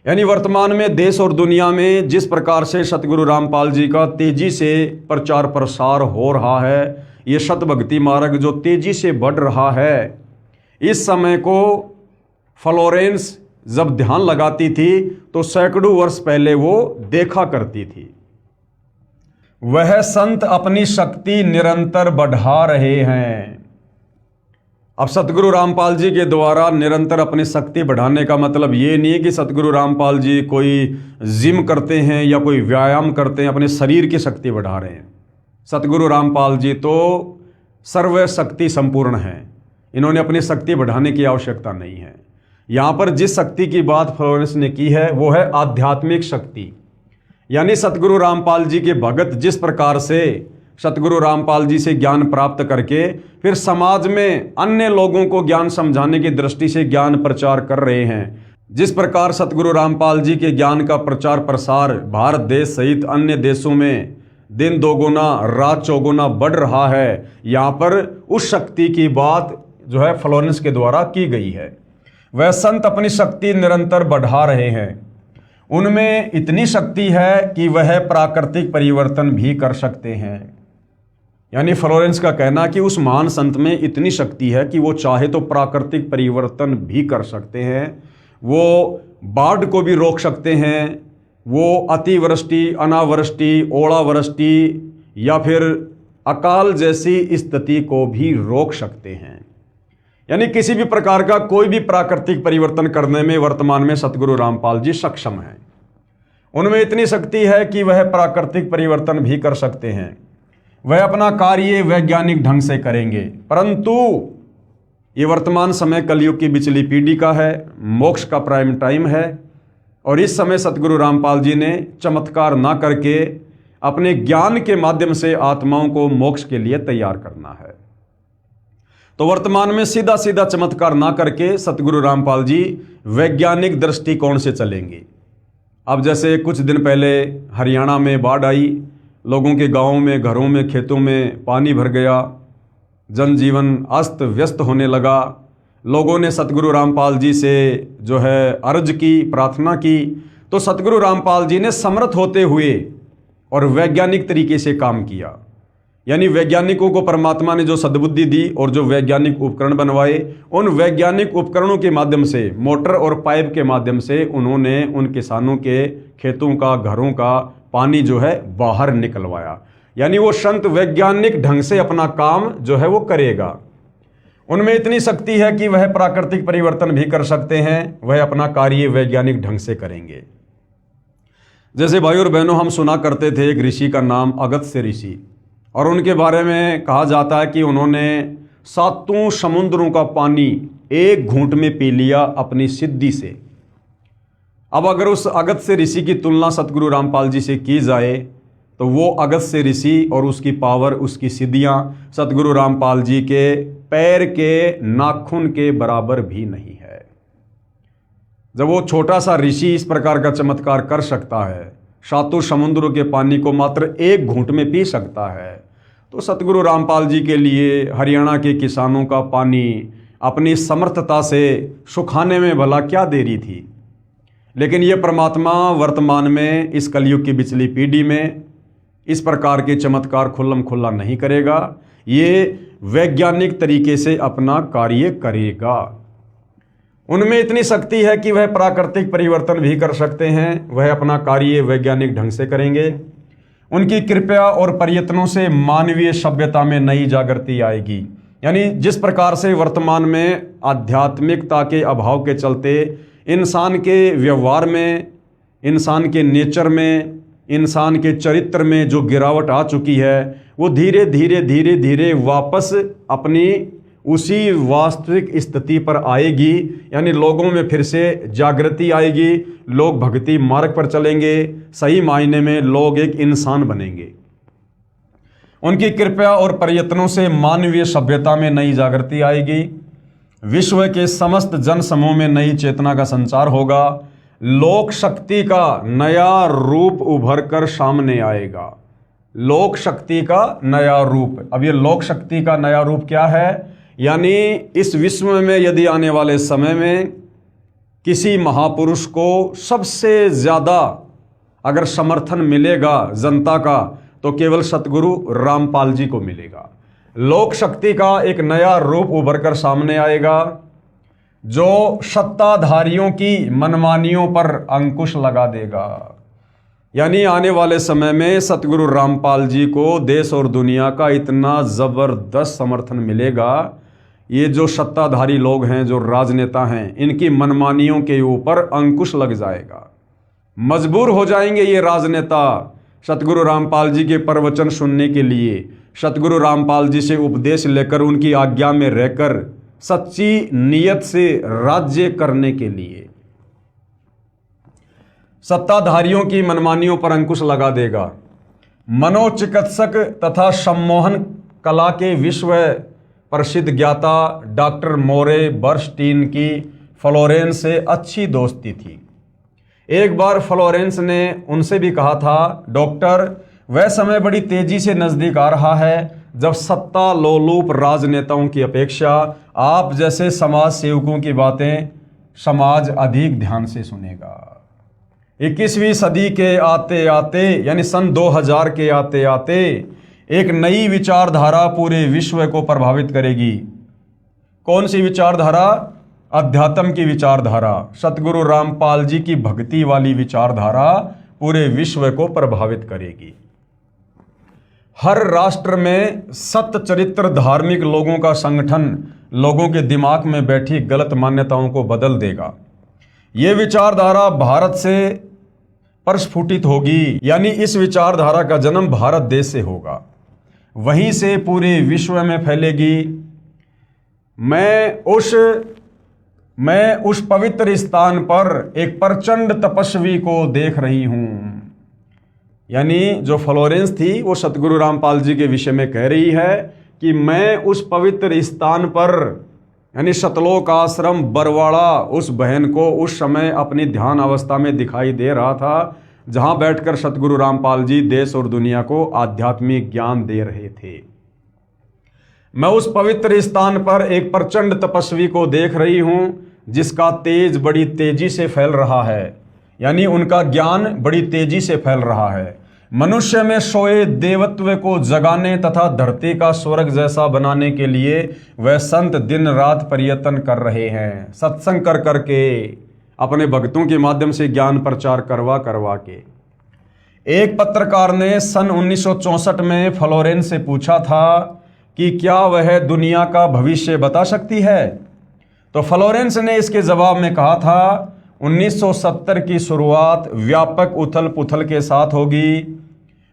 A: यानी वर्तमान में देश और दुनिया में जिस प्रकार से सतगुरु रामपाल जी का तेजी से प्रचार प्रसार हो रहा है, ये सत भक्ति मार्ग जो तेजी से बढ़ रहा है, इस समय को फ्लोरेंस जब ध्यान लगाती थी तो सैकड़ों वर्ष पहले वो देखा करती थी। वह संत अपनी शक्ति निरंतर बढ़ा रहे हैं। अब सतगुरु रामपाल जी के द्वारा निरंतर अपनी शक्ति बढ़ाने का मतलब ये नहीं है कि सतगुरु रामपाल जी कोई जिम करते हैं या कोई व्यायाम करते हैं, अपने शरीर की शक्ति बढ़ा रहे हैं। सतगुरु रामपाल जी तो सर्वशक्ति संपूर्ण हैं, इन्होंने अपनी शक्ति बढ़ाने की आवश्यकता नहीं है। यहाँ पर जिस शक्ति की बात फ्लोरेंस ने की है वो है आध्यात्मिक शक्ति। यानी सतगुरु रामपाल जी के भगत जिस प्रकार से सतगुरु रामपाल जी से ज्ञान प्राप्त करके फिर समाज में अन्य लोगों को ज्ञान समझाने की दृष्टि से ज्ञान प्रचार कर रहे हैं, जिस प्रकार सतगुरु रामपाल जी के ज्ञान का प्रचार प्रसार भारत देश सहित अन्य देशों में दिन दोगुना रात चौगुना बढ़ रहा है, यहाँ पर उस शक्ति की बात जो है फ्लोरेंस के द्वारा की गई है। वह संत अपनी शक्ति निरंतर बढ़ा रहे हैं, उनमें इतनी शक्ति है कि वह प्राकृतिक परिवर्तन भी कर सकते हैं। यानी फ्लोरेंस का कहना कि उस महान संत में इतनी शक्ति है कि वो चाहे तो प्राकृतिक परिवर्तन भी कर सकते हैं, वो बाढ़ को भी रोक सकते हैं, वो अतिवृष्टि, अनावृष्टि, ओलावृष्टि या फिर अकाल जैसी स्थिति को भी रोक सकते हैं। यानी किसी भी प्रकार का कोई भी प्राकृतिक परिवर्तन करने में वर्तमान में सतगुरु रामपाल जी सक्षम हैं। उनमें इतनी शक्ति है कि वह प्राकृतिक परिवर्तन भी कर सकते हैं। वह अपना कार्य वैज्ञानिक ढंग से करेंगे, परंतु ये वर्तमान समय कलयुग की बिचली पीढ़ी का है, मोक्ष का प्राइम टाइम है, और इस समय सतगुरु रामपाल जी ने चमत्कार ना करके अपने ज्ञान के माध्यम से आत्माओं को मोक्ष के लिए तैयार करना है। तो वर्तमान में सीधा सीधा चमत्कार ना करके सतगुरु रामपाल जी वैज्ञानिक दृष्टिकोण से चलेंगे। अब जैसे कुछ दिन पहले हरियाणा में बाढ़ आई, लोगों के गांवों में, घरों में, खेतों में पानी भर गया, जनजीवन अस्त व्यस्त होने लगा। लोगों ने सतगुरु रामपाल जी से जो है अर्ज की, प्रार्थना की, तो सतगुरु रामपाल जी ने समर्थ होते हुए और वैज्ञानिक तरीके से काम किया। यानी वैज्ञानिकों को परमात्मा ने जो सद्बुद्धि दी और जो वैज्ञानिक उपकरण बनवाए, उन वैज्ञानिक उपकरणों के माध्यम से, मोटर और पाइप के माध्यम से उन्होंने उन किसानों के खेतों का, घरों का पानी जो है बाहर निकलवाया। यानी वो संत वैज्ञानिक ढंग से अपना काम जो है वो करेगा। उनमें इतनी शक्ति है कि वह प्राकृतिक परिवर्तन भी कर सकते हैं, वह अपना कार्य वैज्ञानिक ढंग से करेंगे। जैसे भाई और बहनों, हम सुना करते थे एक ऋषि का नाम अगस्त्य ऋषि, और उनके बारे में कहा जाता है कि उन्होंने 7 समुद्रों का पानी एक घूंट में पी लिया अपनी सिद्धि से। अब अगर उस अगस्त्य ऋषि की तुलना सतगुरु रामपाल जी से की जाए तो वो अगस्त्य ऋषि और उसकी पावर, उसकी सिद्धियां सतगुरु रामपाल जी के पैर के नाखून के बराबर भी नहीं है। जब वो छोटा सा ऋषि इस प्रकार का चमत्कार कर सकता है, 7 समुद्रों के पानी को मात्र एक घूंट में पी सकता है, तो सतगुरु रामपाल जी के लिए हरियाणा के किसानों का पानी अपनी समर्थता से सुखाने में भला क्या देरी थी। लेकिन ये परमात्मा वर्तमान में इस कलयुग की बिचली पीढ़ी में इस प्रकार के चमत्कार खुल्लम खुल्ला नहीं करेगा, ये वैज्ञानिक तरीके से अपना कार्य करेगा। उनमें इतनी शक्ति है कि वह प्राकृतिक परिवर्तन भी कर सकते हैं, वह अपना कार्य वैज्ञानिक ढंग से करेंगे। उनकी कृपा और प्रयत्नों से मानवीय सभ्यता में नई जागृति आएगी। यानी जिस प्रकार से वर्तमान में आध्यात्मिकता के अभाव के चलते इंसान के व्यवहार में, इंसान के नेचर में, इंसान के चरित्र में जो गिरावट आ चुकी है, वो धीरे धीरे वापस अपनी उसी वास्तविक स्थिति पर आएगी। यानी लोगों में फिर से जागृति आएगी, लोग भक्ति मार्ग पर चलेंगे, सही मायने में लोग एक इंसान बनेंगे। उनकी कृपा और प्रयत्नों से मानवीय सभ्यता में नई जागृति आएगी, विश्व के समस्त जन समूह में नई चेतना का संचार होगा, लोक शक्ति का नया रूप उभर कर सामने आएगा। लोक शक्ति का नया रूप, अब ये लोक शक्ति का नया रूप क्या है? यानी इस विश्व में यदि आने वाले समय में किसी महापुरुष को सबसे ज़्यादा अगर समर्थन मिलेगा जनता का, तो केवल सतगुरु रामपाल जी को मिलेगा। लोक शक्ति का एक नया रूप उभर कर सामने आएगा, जो सत्ताधारियों की मनमानियों पर अंकुश लगा देगा। यानी आने वाले समय में सतगुरु रामपाल जी को देश और दुनिया का इतना ज़बरदस्त समर्थन मिलेगा, ये जो सत्ताधारी लोग हैं, जो राजनेता हैं, इनकी मनमानियों के ऊपर अंकुश लग जाएगा। मजबूर हो जाएंगे ये राजनेता सतगुरु रामपाल जी के प्रवचन सुनने के लिए, सतगुरु रामपाल जी से उपदेश लेकर उनकी आज्ञा में रहकर सच्ची नीयत से राज्य करने के लिए। सत्ताधारियों की मनमानियों पर अंकुश लगा देगा। मनोचिकित्सक तथा सम्मोहन कला के विश्व प्रसिद्ध ज्ञाता डॉक्टर मोरे बर्नस्टीन की फ्लोरेंस से अच्छी दोस्ती थी। एक बार फ्लोरेंस ने उनसे भी कहा था, डॉक्टर, वह समय बड़ी तेजी से नजदीक आ रहा है जब सत्ता लोलुप राजनेताओं की अपेक्षा आप जैसे समाज सेवकों की बातें समाज अधिक ध्यान से सुनेगा। 21वीं सदी के आते आते यानी सन 2000 के आते आते एक नई विचारधारा पूरे विश्व को प्रभावित करेगी। कौन सी विचारधारा? अध्यात्म की विचारधारा। सतगुरु रामपाल जी की भक्ति वाली विचारधारा पूरे विश्व को प्रभावित करेगी। हर राष्ट्र में सत्य चरित्र धार्मिक लोगों का संगठन लोगों के दिमाग में बैठी गलत मान्यताओं को बदल देगा। ये विचारधारा भारत से प्रस्फुटित होगी, यानी इस विचारधारा का जन्म भारत देश से होगा, वहीं से पूरे विश्व में फैलेगी। मैं उस पवित्र स्थान पर एक प्रचंड तपस्वी को देख रही हूं। यानी जो फ्लोरेंस थी वो सतगुरु रामपाल जी के विषय में कह रही है कि मैं उस पवित्र स्थान पर यानी सतलोक आश्रम बरवाड़ा उस बहन को उस समय अपनी ध्यान अवस्था में दिखाई दे रहा था, जहां बैठकर सतगुरु रामपाल जी देश और दुनिया को आध्यात्मिक ज्ञान दे रहे थे। मैं उस पवित्र स्थान पर एक प्रचंड तपस्वी को देख रही हूं जिसका तेज बड़ी तेजी से फैल रहा है, यानी उनका ज्ञान बड़ी तेजी से फैल रहा है। मनुष्य में सोए देवत्व को जगाने तथा धरती का स्वर्ग जैसा बनाने के लिए वह संत दिन रात प्रयत्न कर रहे हैं, सत्संग कर करके, अपने भक्तों के माध्यम से ज्ञान प्रचार करवा करवा के। एक पत्रकार ने सन 1964 में फ्लोरेंस से पूछा था कि क्या वह दुनिया का भविष्य बता सकती है, तो फ्लोरेंस ने इसके जवाब में कहा था, 1970 की शुरुआत व्यापक उथल पुथल के साथ होगी।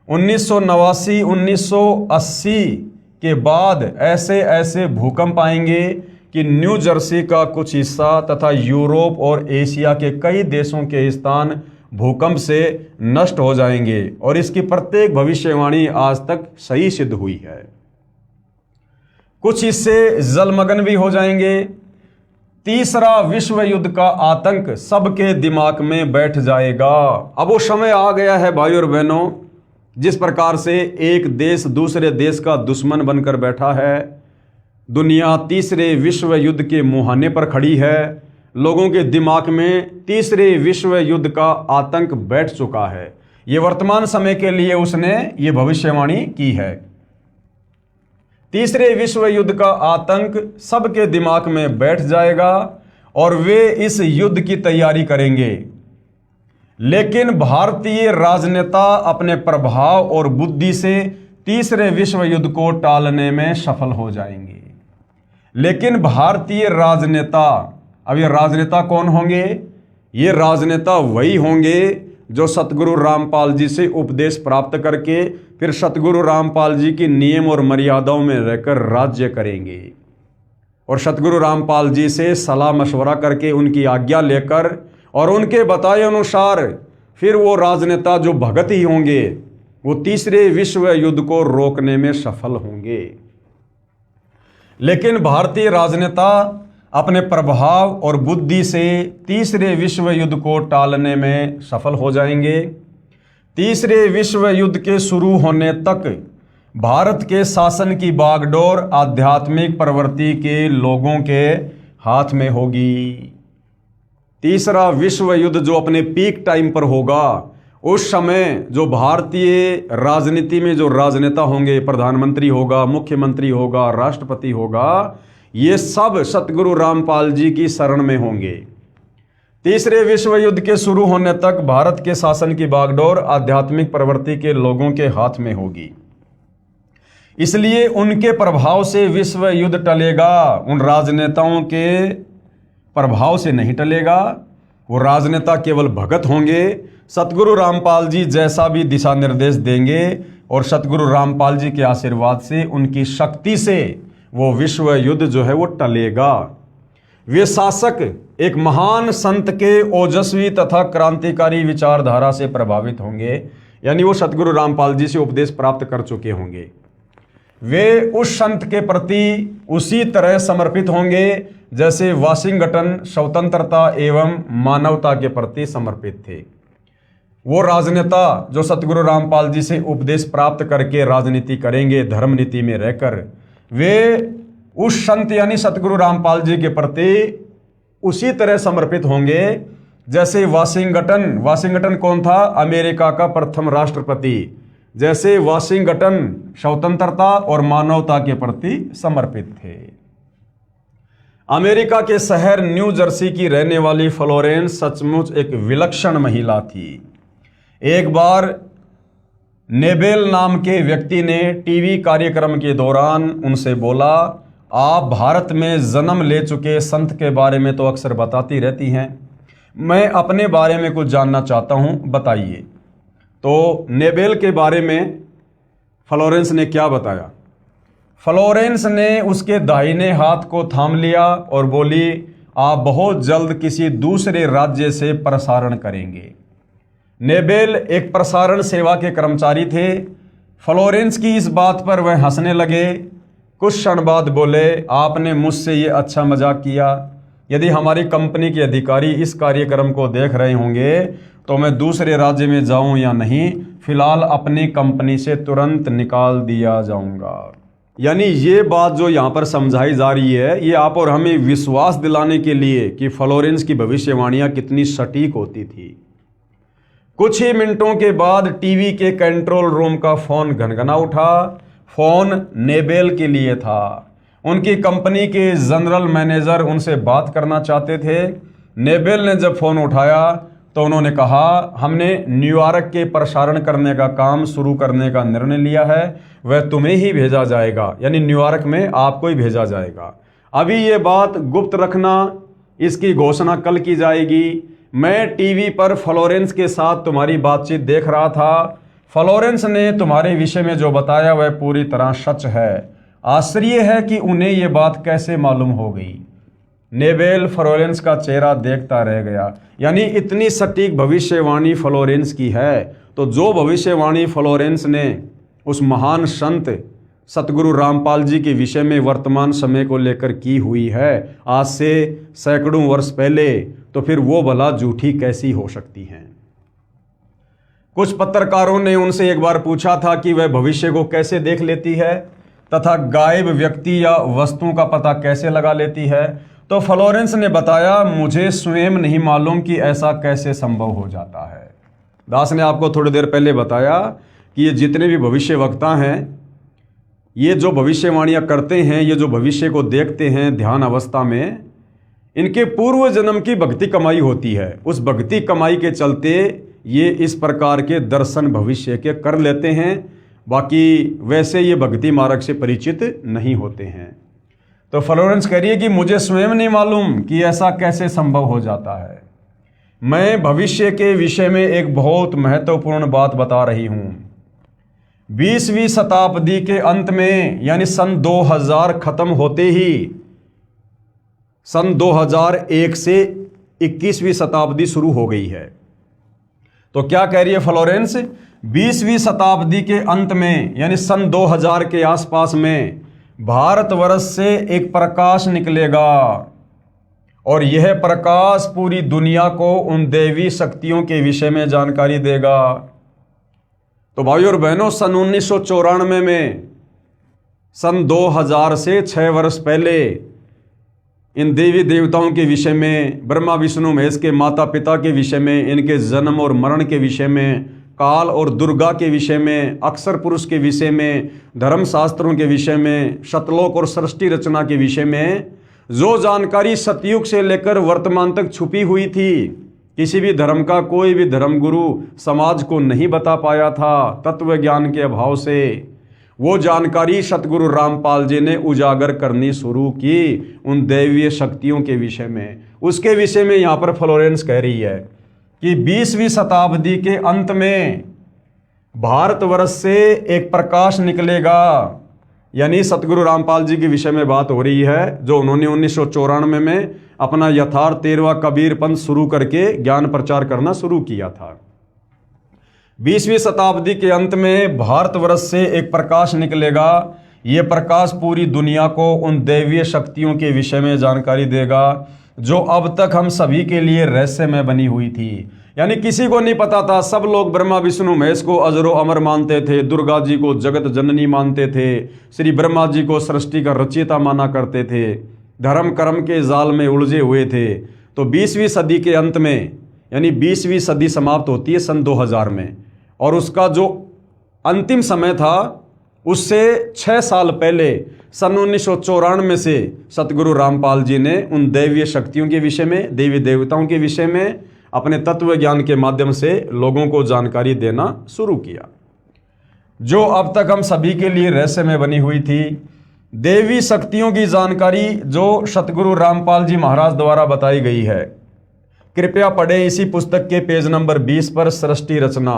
A: 1989 1980 के बाद ऐसे ऐसे भूकंप आएंगे कि न्यू जर्सी का कुछ हिस्सा तथा यूरोप और एशिया के कई देशों के स्थान भूकंप से नष्ट हो जाएंगे, और इसकी प्रत्येक भविष्यवाणी आज तक सही सिद्ध हुई है। कुछ हिस्से जलमग्न भी हो जाएंगे। तीसरा विश्व युद्ध का आतंक सबके दिमाग में बैठ जाएगा। अब वो समय आ गया है भाई और बहनों, जिस प्रकार से एक देश दूसरे देश का दुश्मन बनकर बैठा है। दुनिया तीसरे विश्व युद्ध के मुहाने पर खड़ी है। लोगों के दिमाग में तीसरे विश्व युद्ध का आतंक बैठ चुका है। ये वर्तमान समय के लिए उसने ये भविष्यवाणी की है। तीसरे विश्व युद्ध का आतंक सबके दिमाग में बैठ जाएगा और वे इस युद्ध की तैयारी करेंगे। लेकिन भारतीय राजनेता अपने प्रभाव और बुद्धि से तीसरे विश्व युद्ध को टालने में सफल हो जाएंगे। लेकिन भारतीय राजनेता, अब ये राजनेता कौन होंगे? ये राजनेता वही होंगे जो सतगुरु रामपाल जी से उपदेश प्राप्त करके फिर सतगुरु रामपाल जी की नियम और मर्यादाओं में रहकर राज्य करेंगे, और सतगुरु रामपाल जी से सलाह मशवरा करके उनकी आज्ञा लेकर और उनके बताए अनुसार फिर वो राजनेता जो भगत ही होंगे वो तीसरे विश्व युद्ध को रोकने में सफल होंगे। लेकिन भारतीय राजनेता अपने प्रभाव और बुद्धि से तीसरे विश्व युद्ध को टालने में सफल हो जाएंगे। तीसरे विश्व युद्ध के शुरू होने तक भारत के शासन की बागडोर आध्यात्मिक प्रवृत्ति के लोगों के हाथ में होगी। तीसरा विश्व युद्ध जो अपने पीक टाइम पर होगा, उस समय जो भारतीय राजनीति में जो राजनेता होंगे, प्रधानमंत्री होगा, मुख्यमंत्री होगा, राष्ट्रपति होगा, ये सब सतगुरु रामपाल जी की शरण में होंगे। तीसरे विश्व युद्ध के शुरू होने तक भारत के शासन की बागडोर आध्यात्मिक प्रवृत्ति के लोगों के हाथ में होगी। इसलिए उनके प्रभाव से विश्व युद्ध टलेगा, उन राजनेताओं के प्रभाव से नहीं टलेगा। वो राजनेता केवल भगत होंगे, सतगुरु रामपाल जी जैसा भी दिशा निर्देश देंगे और सतगुरु रामपाल जी के आशीर्वाद से, उनकी शक्ति से वो विश्व युद्ध जो है वो टलेगा। वे शासक एक महान संत के ओजस्वी तथा क्रांतिकारी विचारधारा से प्रभावित होंगे, यानी वो सतगुरु रामपाल जी से उपदेश प्राप्त कर चुके होंगे। वे उस संत के प्रति उसी तरह समर्पित होंगे जैसे वाशिंगटन स्वतंत्रता एवं मानवता के प्रति समर्पित थे। वो राजनेता जो सतगुरु रामपाल जी से उपदेश प्राप्त करके राजनीति करेंगे धर्म नीति में रहकर, वे उस संत यानी सतगुरु रामपाल जी के प्रति उसी तरह समर्पित होंगे जैसे वाशिंगटन कौन था? अमेरिका का प्रथम राष्ट्रपति। जैसे वाशिंगटन स्वतंत्रता और मानवता के प्रति समर्पित थे। अमेरिका के शहर न्यू जर्सी की रहने वाली फ्लोरेंस सचमुच एक विलक्षण महिला थी। एक बार नेबेल नाम के व्यक्ति ने टीवी कार्यक्रम के दौरान उनसे बोला, आप भारत में जन्म ले चुके संत के बारे में तो अक्सर बताती रहती हैं, मैं अपने बारे में कुछ जानना चाहता हूं, बताइए। तो नेबेल के बारे में फ्लोरेंस ने क्या बताया? फ्लोरेंस ने उसके दाहिने हाथ को थाम लिया और बोली, आप बहुत जल्द किसी दूसरे राज्य से प्रसारण करेंगे। नेबेल एक प्रसारण सेवा के कर्मचारी थे। फ्लोरेंस की इस बात पर वह हंसने लगे। कुछ क्षण बाद बोले, आपने मुझसे ये अच्छा मजाक किया। यदि हमारी कंपनी के अधिकारी इस कार्यक्रम को देख रहे होंगे तो मैं दूसरे राज्य में जाऊं या नहीं, फिलहाल अपनी कंपनी से तुरंत निकाल दिया जाऊंगा। यानी ये बात जो यहाँ पर समझाई जा रही है, ये आप और हमें विश्वास दिलाने के लिए कि फ्लोरेंस की भविष्यवाणियां कितनी सटीक होती थी। कुछ ही मिनटों के बाद टीवी के कंट्रोल रूम का फोन घनघना उठा। फोन नेबेल के लिए था। उनकी कंपनी के जनरल मैनेजर उनसे बात करना चाहते थे। नेबेल ने जब फोन उठाया तो उन्होंने कहा, हमने न्यूयॉर्क के प्रसारण करने का काम शुरू करने का निर्णय लिया है, वह तुम्हें ही भेजा जाएगा, यानी न्यूयॉर्क में आपको ही भेजा जाएगा। अभी ये बात गुप्त रखना, इसकी घोषणा कल की जाएगी। मैं टीवी पर फ्लोरेंस के साथ तुम्हारी बातचीत देख रहा था। फ्लोरेंस ने तुम्हारे विषय में जो बताया वह पूरी तरह सच है। आश्चर्य है कि उन्हें यह बात कैसे मालूम हो गई। नेबेल फ्लोरेंस का चेहरा देखता रह गया। यानी इतनी सटीक भविष्यवाणी फ्लोरेंस की है, तो जो भविष्यवाणी फ्लोरेंस ने उस महान संत सतगुरु रामपाल जी के विषय में वर्तमान समय को लेकर की हुई है आज से सैकड़ों वर्ष पहले, तो फिर वो भला झूठी कैसी हो सकती हैं। कुछ पत्रकारों ने उनसे एक बार पूछा था कि वह भविष्य को कैसे देख लेती है तथा गायब व्यक्ति या वस्तुओं का पता कैसे लगा लेती है। तो फ्लोरेंस ने बताया, मुझे स्वयं नहीं मालूम कि ऐसा कैसे संभव हो जाता है। दास ने आपको थोड़ी देर पहले बताया कि ये जितने भी भविष्य वक्ता हैं, ये जो भविष्यवाणियां करते हैं, ये जो भविष्य को देखते हैं ध्यान अवस्था में, इनके पूर्व जन्म की भक्ति कमाई होती है। उस भक्ति कमाई के चलते ये इस प्रकार के दर्शन भविष्य के कर लेते हैं। बाकी वैसे ये भक्ति मार्ग से परिचित नहीं होते हैं। तो फ्लोरेंस कह रही है कि मुझे स्वयं नहीं मालूम कि ऐसा कैसे संभव हो जाता है। मैं भविष्य के विषय में एक बहुत महत्वपूर्ण बात बता रही हूं। 20वीं शताब्दी के अंत में, यानी सन 2000 खत्म होते ही, सन 2001 से 21वीं शताब्दी शुरू हो गई है। तो क्या कह रही है फ्लोरेंस? 20वीं शताब्दी के अंत में, यानी सन 2000 के आसपास में, भारतवर्ष से एक प्रकाश निकलेगा और यह प्रकाश पूरी दुनिया को उन दैवी शक्तियों के विषय में जानकारी देगा। तो भाइयों और बहनों, सन 1994 में, सन 2000 से 6 वर्ष पहले इन देवी देवताओं के विषय में, ब्रह्मा विष्णु महेश के माता पिता के विषय में, इनके जन्म और मरण के विषय में, काल और दुर्गा के विषय में, अक्षर पुरुष के विषय में, धर्मशास्त्रों के विषय में, शतलोक और सृष्टि रचना के विषय में जो जानकारी सतयुग से लेकर वर्तमान तक छुपी हुई थी, किसी भी धर्म का कोई भी धर्मगुरु समाज को नहीं बता पाया था तत्व ज्ञान के अभाव से, वो जानकारी सतगुरु रामपाल जी ने उजागर करनी शुरू की उन दैवीय शक्तियों के विषय में। उसके विषय में यहाँ पर फ्लोरेंस कह रही है कि 20वीं शताब्दी के अंत में भारतवर्ष से एक प्रकाश निकलेगा, यानी सतगुरु रामपाल जी के विषय में बात हो रही है, जो उन्होंने 1994 में अपना यथार्थ 13वां कबीर पंथ शुरू करके ज्ञान प्रचार करना शुरू किया था। 20वीं शताब्दी के अंत में भारतवर्ष से एक प्रकाश निकलेगा। ये प्रकाश पूरी दुनिया को उन दैवीय शक्तियों के विषय में जानकारी देगा जो अब तक हम सभी के लिए रहस्यमय बनी हुई थी। यानी किसी को नहीं पता था। सब लोग ब्रह्मा विष्णु महेश को अजरो अमर मानते थे, दुर्गा जी को जगत जननी मानते थे, श्री ब्रह्मा जी को सृष्टि का रचयिता माना करते थे, धर्म कर्म के जाल में उलझे हुए थे। तो 20वीं सदी के अंत में, यानी 20वीं सदी समाप्त होती है सन 2000 में, और उसका जो अंतिम समय था उससे 6 साल पहले सन 1994 से सतगुरु रामपाल जी ने उन दैवीय शक्तियों के विषय में, देवी देवताओं के विषय में अपने तत्व ज्ञान के माध्यम से लोगों को जानकारी देना शुरू किया, जो अब तक हम सभी के लिए रहस्य में बनी हुई थी। देवी शक्तियों की जानकारी जो सतगुरु रामपाल जी महाराज द्वारा बताई गई है, कृपया पढ़ें इसी पुस्तक के पेज नंबर 20 पर सृष्टि रचना।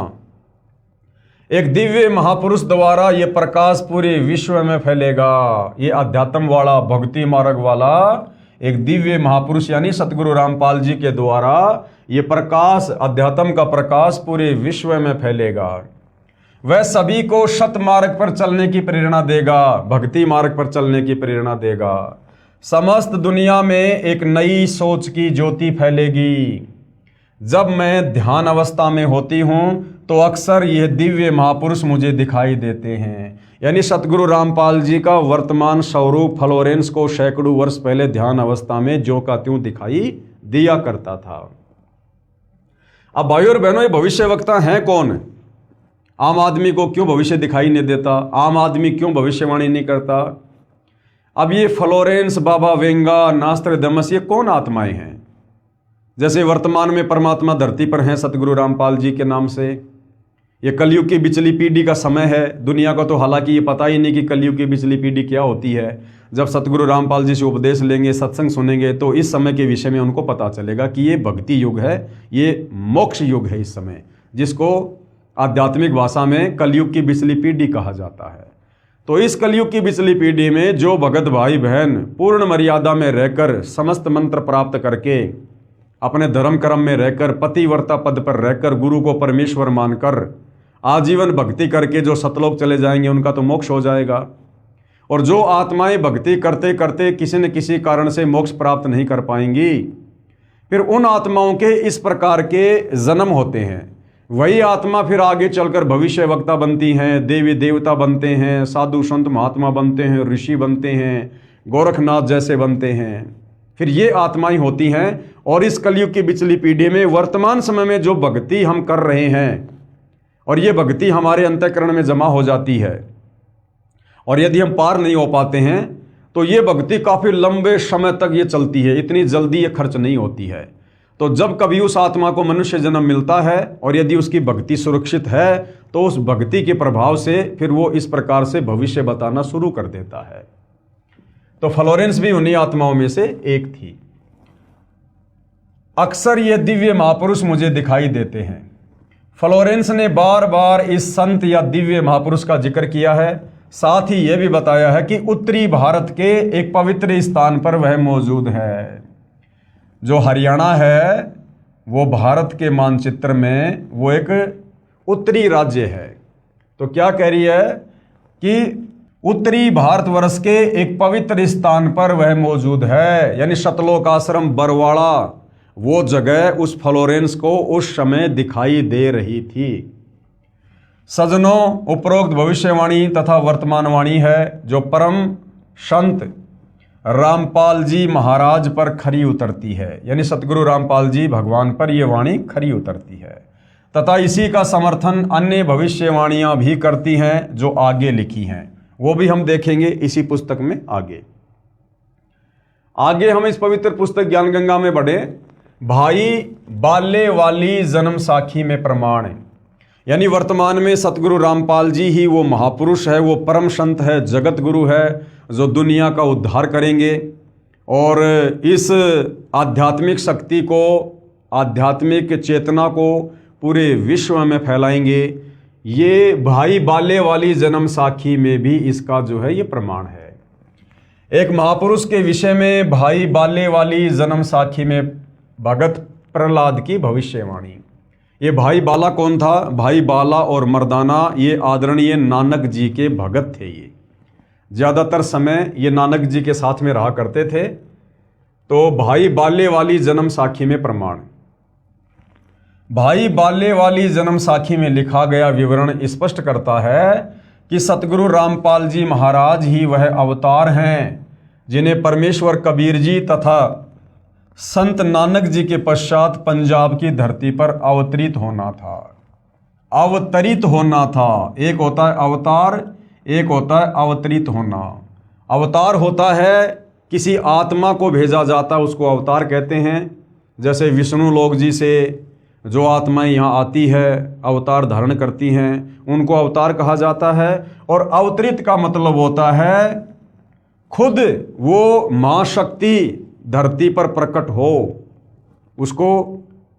A: एक दिव्य महापुरुष द्वारा ये प्रकाश पूरे विश्व में फैलेगा। ये अध्यात्म वाला, भक्ति मार्ग वाला एक दिव्य महापुरुष यानी सतगुरु रामपाल जी के द्वारा ये प्रकाश, अध्यात्म का प्रकाश पूरे विश्व में फैलेगा। वह सभी को सत मार्ग पर चलने की प्रेरणा देगा, भक्ति मार्ग पर चलने की प्रेरणा देगा। समस्त दुनिया में एक नई सोच की ज्योति फैलेगी। जब मैं ध्यान अवस्था में होती हूँ तो अक्सर यह दिव्य महापुरुष मुझे दिखाई देते हैं। यानी सतगुरु रामपाल जी का वर्तमान स्वरूप फ्लोरेंस को सैकड़ों वर्ष पहले ध्यान अवस्था में ज्यों का त्यों दिखाई दिया करता था। अब भाइयों और बहनों, ये भविष्य वक्ता हैं कौन? आम आदमी को क्यों भविष्य दिखाई नहीं देता? आम आदमी क्यों भविष्यवाणी नहीं करता? अब ये फ्लोरेंस, बाबा वेंगा, नास्ट्राडामस, ये कौन आत्माएं हैं? जैसे वर्तमान में परमात्मा धरती पर हैं सतगुरु रामपाल जी के नाम से। ये कलयुग की बिचली पीढ़ी का समय है। दुनिया को तो हालांकि ये पता ही नहीं कि कलयुग की बिचली पीढ़ी क्या होती है। जब सतगुरु रामपाल जी से उपदेश लेंगे, सत्संग सुनेंगे, तो इस समय के विषय में उनको पता चलेगा कि ये भक्ति युग है, ये मोक्ष युग है इस समय, जिसको आध्यात्मिक भाषा में कलयुग की बिचली पीढ़ी कहा जाता है। तो इस कलयुग की बिचली पीढ़ी में जो भगत भाई बहन पूर्ण मर्यादा में रहकर, समस्त मंत्र प्राप्त करके, अपने धर्म कर्म में रहकर, पतिव्रता पद पर रहकर, गुरु को परमेश्वर मानकर आजीवन भक्ति करके जो सतलोक चले जाएंगे, उनका तो मोक्ष हो जाएगा। और जो आत्माएं भक्ति करते करते किसी न किसी कारण से मोक्ष प्राप्त नहीं कर पाएंगी, फिर उन आत्माओं के इस प्रकार के जन्म होते हैं। वही आत्मा फिर आगे चलकर भविष्य वक्ता बनती हैं, देवी देवता बनते हैं, साधु संत महात्मा बनते हैं, ऋषि बनते हैं, गोरखनाथ जैसे बनते हैं। फिर ये आत्माएं होती हैं। और इस कलयुग की बिचली पीढ़ी में वर्तमान समय में जो भक्ति हम कर रहे हैं, और ये भक्ति हमारे अंतःकरण में जमा हो जाती है, और यदि हम पार नहीं हो पाते हैं तो ये भक्ति काफ़ी लंबे समय तक ये चलती है, इतनी जल्दी ये खर्च नहीं होती है। तो जब कभी उस आत्मा को मनुष्य जन्म मिलता है और यदि उसकी भक्ति सुरक्षित है, तो उस भक्ति के प्रभाव से फिर वो इस प्रकार से भविष्य बताना शुरू कर देता है। तो फ्लोरेंस भी उन्हीं आत्माओं में से एक थी। अक्सर ये दिव्य महापुरुष मुझे दिखाई देते हैं। फ्लोरेंस ने बार बार इस संत या दिव्य महापुरुष का जिक्र किया है। साथ ही यह भी बताया है कि उत्तरी भारत के एक पवित्र स्थान पर वह मौजूद है। जो हरियाणा है वो भारत के मानचित्र में वो एक उत्तरी राज्य है। तो क्या कह रही है कि उत्तरी भारतवर्ष के एक पवित्र स्थान पर वह मौजूद है, यानी सतलोक आश्रम बरवाड़ा, वो जगह उस फ्लोरेंस को उस समय दिखाई दे रही थी। सज्जनों, उपरोक्त भविष्यवाणी तथा वर्तमानवाणी है जो परम संत रामपाल जी महाराज पर खरी उतरती है, यानी सतगुरु रामपाल जी भगवान पर यह वाणी खरी उतरती है, तथा इसी का समर्थन अन्य भविष्यवाणियां भी करती हैं जो आगे लिखी हैं। वो भी हम देखेंगे इसी पुस्तक में। आगे हम इस पवित्र पुस्तक ज्ञान गंगा में बढ़े। भाई बाले वाली जन्म साखी में प्रमाण, यानी वर्तमान में सतगुरु रामपाल जी ही वो महापुरुष है, वो परम संत है, जगत गुरु है, जो दुनिया का उद्धार करेंगे और इस आध्यात्मिक शक्ति को, आध्यात्मिक चेतना को पूरे विश्व में फैलाएंगे। ये भाई बाले वाली जन्म साखी में भी इसका जो है ये प्रमाण है। एक महापुरुष के विषय में भाई बाले वाली जन्म साखी में भगत प्रहलाद की भविष्यवाणी। ये भाई बाला कौन था? भाई बाला और मर्दाना ये आदरणीय नानक जी के भगत थे। ये ज़्यादातर समय ये नानक जी के साथ में रहा करते थे। तो भाई बाले वाली जन्म साखी में प्रमाण। भाई बाले वाली जन्म साखी में लिखा गया विवरण स्पष्ट करता है कि सतगुरु रामपाल जी महाराज ही वह अवतार हैं जिन्हें परमेश्वर कबीर जी तथा संत नानक जी के पश्चात पंजाब की धरती पर अवतरित होना था। अवतरित होना था। एक होता है अवतार, एक होता है अवतरित होना। अवतार होता है किसी आत्मा को भेजा जाता, उसको अवतार कहते हैं। जैसे विष्णु लोक जी से जो आत्माएं यहाँ आती है, अवतार धारण करती हैं, उनको अवतार कहा जाता है। और अवतरित का मतलब होता है खुद वो माँ शक्ति धरती पर प्रकट हो, उसको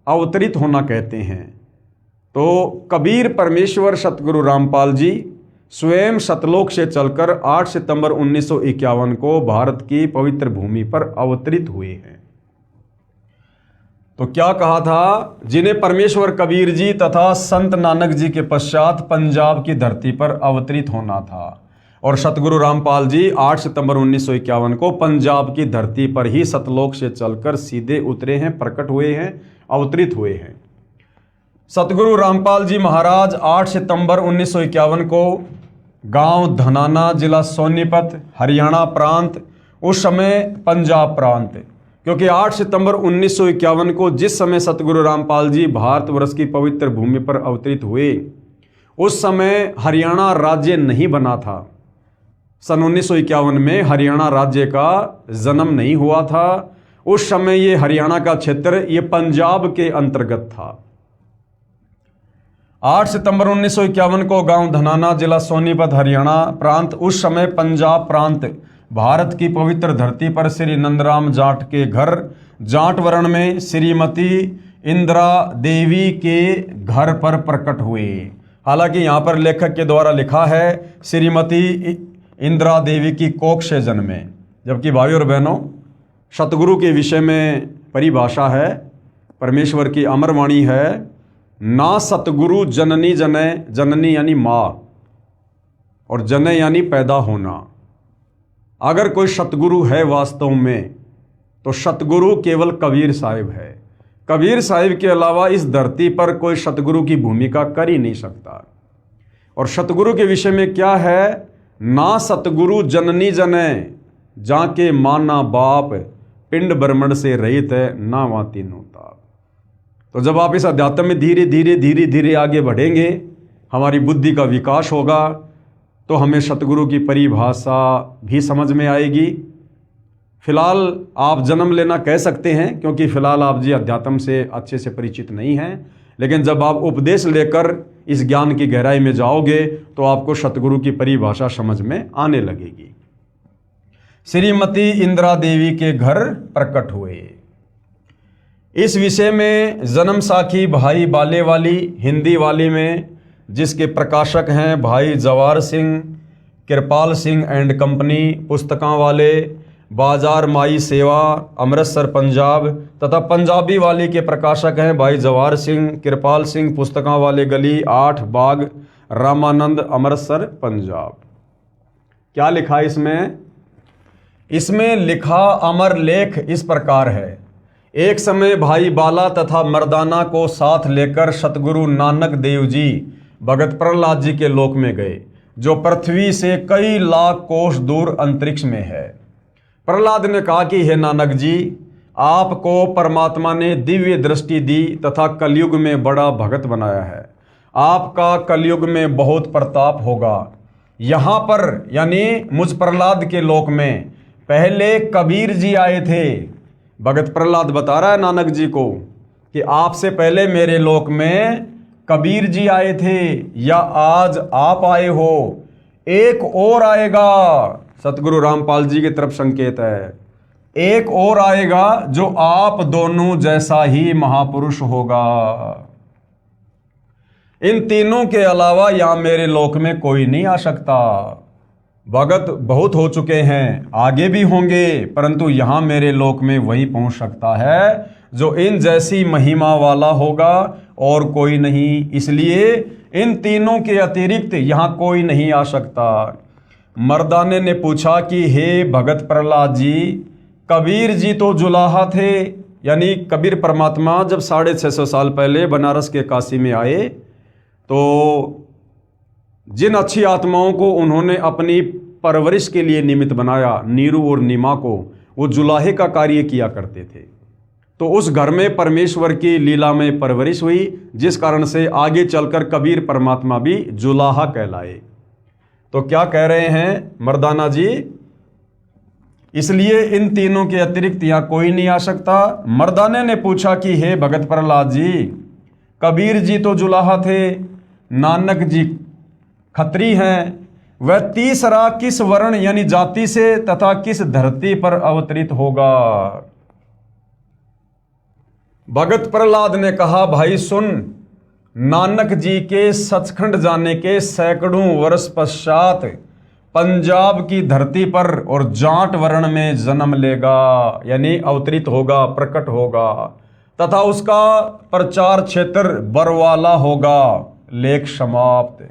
A: अवतरित होना कहते हैं। तो कबीर परमेश्वर सतगुरु रामपाल जी स्वयं सतलोक से चलकर 8 सितंबर 1951 को भारत की पवित्र भूमि पर अवतरित हुए हैं। तो क्या कहा था? जिन्हें परमेश्वर कबीर जी तथा संत नानक जी के पश्चात पंजाब की धरती पर अवतरित होना था। और सतगुरु रामपाल जी 8 सितंबर 1951 को पंजाब की धरती पर ही सतलोक से चलकर सीधे उतरे हैं, प्रकट हुए हैं, अवतरित हुए हैं। सतगुरु रामपाल जी महाराज 8 सितंबर 1951 को गांव धनाना, जिला सोनीपत, हरियाणा प्रांत, उस समय पंजाब प्रांत, क्योंकि 8 सितंबर 1951 को जिस समय सतगुरु रामपाल जी भारतवर्ष की पवित्र भूमि पर अवतरित हुए, उस समय हरियाणा राज्य नहीं बना था। सन 1951 में हरियाणा राज्य का जन्म नहीं हुआ था। उस समय ये हरियाणा का क्षेत्र ये पंजाब के अंतर्गत था। 8 सितंबर 1951 को गांव धनाना, जिला सोनीपत, हरियाणा प्रांत, उस समय पंजाब प्रांत, भारत की पवित्र धरती पर श्री नंदराम जाट के घर जाट वर्ण में श्रीमती इंदिरा देवी के घर पर प्रकट हुए। हालांकि यहाँ पर लेखक के द्वारा लिखा है श्रीमती इंदिरा देवी की कोख से जन्मे, जबकि भाई और बहनों सतगुरु के विषय में परिभाषा है, परमेश्वर की अमरवाणी है, ना सतगुरु जननी जने, जननी यानी माँ और जने यानी पैदा होना। अगर कोई सतगुरु है वास्तव में तो सतगुरु केवल कबीर साहिब है। कबीर साहिब के अलावा इस धरती पर कोई सतगुरु की भूमिका कर ही नहीं सकता। और सतगुरु के विषय में क्या है? ना सतगुरु जननी जने, जाके माना बाप, पिंड ब्रह्मंड से रहित है, ना वहाँ तीनों ताप। तो जब आप इस अध्यात्म में धीरे धीरे धीरे धीरे आगे बढ़ेंगे, हमारी बुद्धि का विकास होगा, तो हमें सतगुरु की परिभाषा भी समझ में आएगी। फिलहाल आप जन्म लेना कह सकते हैं, क्योंकि फिलहाल आप जी अध्यात्म से अच्छे से परिचित नहीं हैं। लेकिन जब आप उपदेश लेकर इस ज्ञान की गहराई में जाओगे तो आपको सतगुरु की परिभाषा समझ में आने लगेगी। श्रीमती इंदिरा देवी के घर प्रकट हुए। इस विषय में जन्म साखी भाई बाले वाली हिंदी वाली में, जिसके प्रकाशक हैं भाई जवार सिंह, कृपाल सिंह एंड कंपनी, पुस्तकां वाले, बाजार माई सेवा, अमृतसर पंजाब, तथा पंजाबी वाली के प्रकाशक हैं भाई जवार सिंह, कृपाल सिंह, पुस्तकां वाले गली 8 बाग, रामानंद, अमृतसर पंजाब। क्या लिखा इसमें? इसमें लिखा अमर लेख इस प्रकार है। एक समय भाई बाला तथा मर्दाना को साथ लेकर सतगुरु नानक देव जी भगत प्रहलाद जी के लोक में गए, जो पृथ्वी से कई लाख कोस दूर अंतरिक्ष में है। प्रहलाद ने कहा कि हे नानक जी, आपको परमात्मा ने दिव्य दृष्टि दी तथा कलयुग में बड़ा भगत बनाया है। आपका कलयुग में बहुत प्रताप होगा। यहाँ पर यानी मुझ प्रहलाद के लोक में पहले कबीर जी आए थे। भगत प्रहलाद बता रहा है नानक जी को कि आपसे पहले मेरे लोक में कबीर जी आए थे, या आज आप आए हो, एक और आएगा। सतगुरु रामपाल जी की तरफ संकेत है, एक और आएगा जो आप दोनों जैसा ही महापुरुष होगा। इन तीनों के अलावा यहाँ मेरे लोक में कोई नहीं आ सकता। भगत बहुत हो चुके हैं, आगे भी होंगे, परंतु यहाँ मेरे लोक में वही पहुंच सकता है जो इन जैसी महिमा वाला होगा और कोई नहीं। इसलिए इन तीनों के अतिरिक्त यहाँ कोई नहीं आ सकता। मर्दाने ने पूछा कि हे भगत प्रहलाद जी, कबीर जी तो जुलाहा थे, यानी कबीर परमात्मा जब 650 साल पहले बनारस के काशी में आए तो जिन अच्छी आत्माओं को उन्होंने अपनी परवरिश के लिए निमित्त बनाया, नीरू और नीमा को, वो जुलाहे का कार्य किया करते थे। तो उस घर में परमेश्वर की लीला में परवरिश हुई, जिस कारण से आगे चलकर कबीर परमात्मा भी जुलाहा कहलाए। तो क्या कह रहे हैं मर्दाना जी, इसलिए इन तीनों के अतिरिक्त यहाँ कोई नहीं आ सकता। मर्दाने ने पूछा कि हे भगत प्रहलाद जी, कबीर जी तो जुलाहा थे, नानक जी खत्री हैं, वह तीसरा किस वर्ण यानी जाति से तथा किस धरती पर अवतरित होगा? भगत प्रहलाद ने कहा, भाई सुन, नानक जी के सचखंड जाने के सैकड़ों वर्ष पश्चात पंजाब की धरती पर और जाट वर्ण में जन्म लेगा, यानी अवतरित होगा, प्रकट होगा, तथा उसका प्रचार क्षेत्र बरवाला होगा। लेख समाप्त।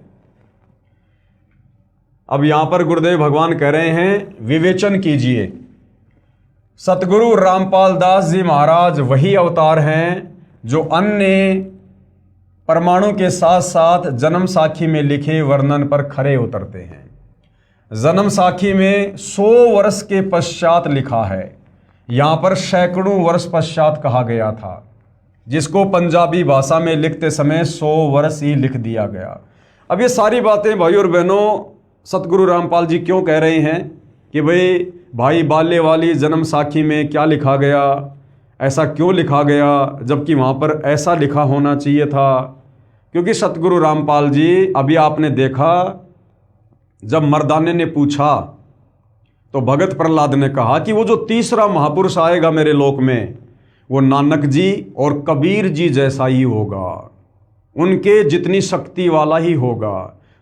A: अब यहां पर गुरुदेव भगवान कह रहे हैं, विवेचन कीजिए। सतगुरु रामपाल दास जी महाराज वही अवतार हैं जो अन्य परमाणु के साथ साथ जन्म साखी में लिखे वर्णन पर खरे उतरते हैं। जन्म साखी में 100 वर्ष के पश्चात लिखा है, यहां पर सैकड़ों वर्ष पश्चात कहा गया था, जिसको पंजाबी भाषा में लिखते समय 100 वर्ष ही लिख दिया गया। अब ये सारी बातें भाई और बहनों सतगुरु रामपाल जी क्यों कह रहे हैं कि भाई बाल्य वाली जन्म साखी में क्या लिखा गया, ऐसा क्यों लिखा गया, जबकि वहाँ पर ऐसा लिखा होना चाहिए था? क्योंकि सतगुरु रामपाल जी, अभी आपने देखा जब मर्दाने ने पूछा तो भगत प्रहलाद ने कहा कि वो जो तीसरा महापुरुष आएगा मेरे लोक में, वो नानक जी और कबीर जी जैसा ही होगा, उनके जितनी शक्ति वाला ही होगा।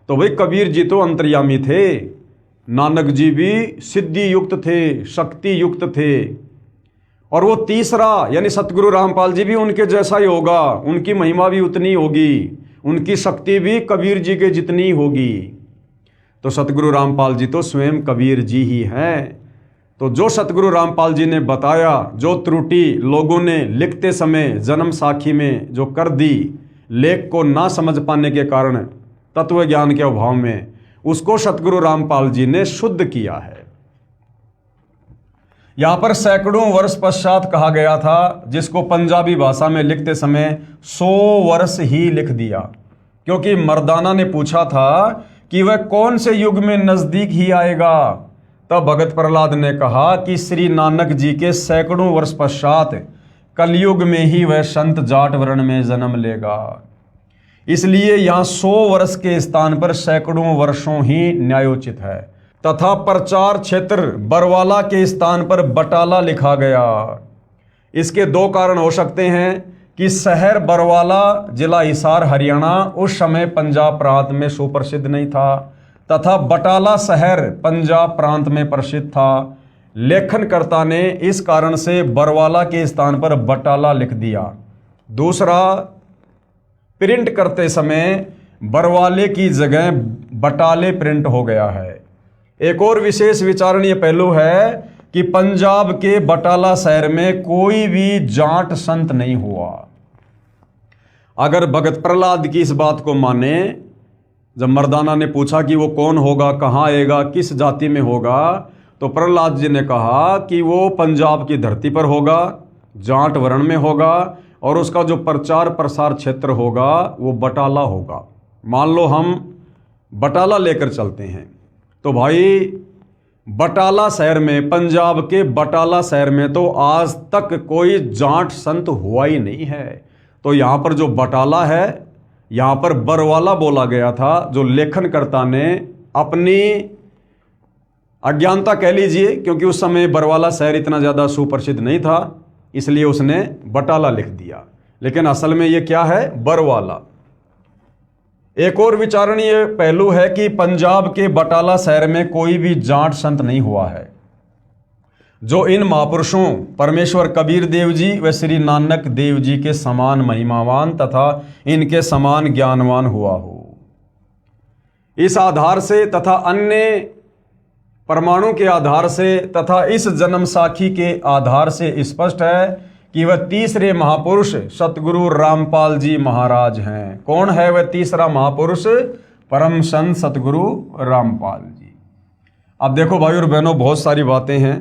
A: तो भाई कबीर जी तो अंतर्यामी थे, नानक जी भी सिद्धि युक्त थे, शक्ति युक्त थे, और वो तीसरा यानी सतगुरु रामपाल जी भी उनके जैसा ही होगा, उनकी महिमा भी उतनी होगी, उनकी शक्ति भी कबीर जी के जितनी होगी। तो सतगुरु रामपाल जी तो स्वयं कबीर जी ही हैं। तो जो सतगुरु रामपाल जी ने बताया, जो त्रुटि लोगों ने लिखते समय जन्म साखी में जो कर दी, लेख को ना समझ पाने के कारण, तत्व ज्ञान के अभाव में, उसको सतगुरु रामपाल जी ने शुद्ध किया है। यहां पर सैकड़ों वर्ष पश्चात कहा गया था, जिसको पंजाबी भाषा में लिखते समय 100 वर्ष ही लिख दिया, क्योंकि मर्दाना ने पूछा था कि वह कौन से युग में नजदीक ही आएगा। तब भगत प्रहलाद ने कहा कि श्री नानक जी के सैकड़ों वर्ष पश्चात कलयुग में ही वह संत जाट वर्ण में जन्म लेगा। इसलिए यहाँ 100 वर्ष के स्थान पर सैकड़ों वर्षों ही न्यायोचित है, तथा प्रचार क्षेत्र बरवाला के स्थान पर बटाला लिखा गया। इसके 2 कारण हो सकते हैं कि शहर बरवाला, जिला हिसार, हरियाणा उस समय पंजाब प्रांत में सुप्रसिद्ध नहीं था, तथा बटाला शहर पंजाब प्रांत में प्रसिद्ध था। लेखनकर्ता ने इस कारण से बरवाला के स्थान पर बटाला लिख दिया। दूसरा, प्रिंट करते समय बरवाले की जगह बटाले प्रिंट हो गया है। एक और विशेष विचारणीय पहलू है कि पंजाब के बटाला शहर में कोई भी जाट संत नहीं हुआ। अगर भगत प्रहलाद की इस बात को माने, जब मर्दाना ने पूछा कि वो कौन होगा, कहाँ आएगा, किस जाति में होगा, तो प्रहलाद जी ने कहा कि वो पंजाब की धरती पर होगा, जाट वर्ण में होगा, और उसका जो प्रचार प्रसार क्षेत्र होगा वो बटाला होगा। मान लो हम बटाला लेकर चलते हैं, तो भाई बटाला शहर में, पंजाब के बटाला शहर में तो आज तक कोई जाट संत हुआ ही नहीं है। तो यहाँ पर जो बटाला है, यहाँ पर बरवाला बोला गया था, जो लेखनकर्ता ने अपनी अज्ञानता कह लीजिए, क्योंकि उस समय बरवाला शहर इतना ज़्यादा सुप्रसिद्ध नहीं था, इसलिए उसने बटाला लिख दिया, लेकिन असल में ये क्या है, बरवाला। एक और विचारणीय पहलू है कि पंजाब के बटाला शहर में कोई भी जाट संत नहीं हुआ है जो इन महापुरुषों परमेश्वर कबीर देव जी व श्री नानक देव जी के समान महिमावान तथा इनके समान ज्ञानवान हुआ हो। इस आधार से तथा अन्य प्रमाणों के आधार से तथा इस जन्म साखी के आधार से स्पष्ट है कि वह तीसरे महापुरुष सतगुरु रामपाल जी महाराज हैं। कौन है वह तीसरा महापुरुष? परम संत सतगुरु रामपाल जी। अब देखो भाई और बहनों, बहुत सारी बातें हैं।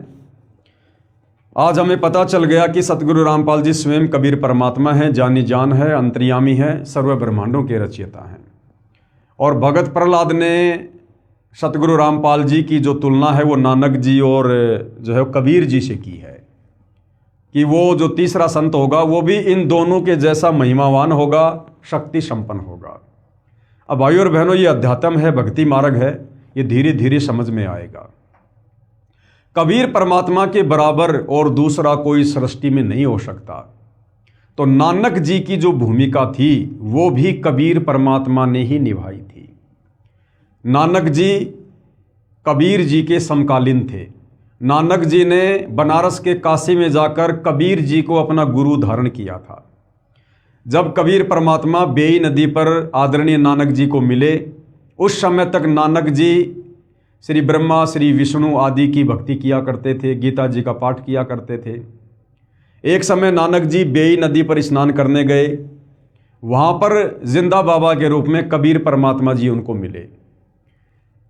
A: आज हमें पता चल गया कि सतगुरु रामपाल जी स्वयं कबीर परमात्मा हैं, जानी जान है, अंतर्यामी है, सर्व ब्रह्मांडों के रचयिता हैं। और भगत प्रहलाद ने सतगुरु रामपाल जी की जो तुलना है वो नानक जी और जो है कबीर जी से की है कि वो जो तीसरा संत होगा वो भी इन दोनों के जैसा महिमावान होगा, शक्ति संपन्न होगा। अब भाइयों और बहनों, ये अध्यात्म है, भक्ति मार्ग है, ये धीरे धीरे समझ में आएगा। कबीर परमात्मा के बराबर और दूसरा कोई सृष्टि में नहीं हो सकता। तो नानक जी की जो भूमिका थी वो भी कबीर परमात्मा ने ही निभाई थी। नानक जी कबीर जी के समकालीन थे। नानक जी ने बनारस के काशी में जाकर कबीर जी को अपना गुरु धारण किया था। जब कबीर परमात्मा बेई नदी पर आदरणीय नानक जी को मिले, उस समय तक नानक जी श्री ब्रह्मा, श्री विष्णु आदि की भक्ति किया करते थे, गीता जी का पाठ किया करते थे। एक समय नानक जी बेई नदी पर स्नान करने गए। वहाँ पर जिंदा बाबा के रूप में कबीर परमात्मा जी उनको मिले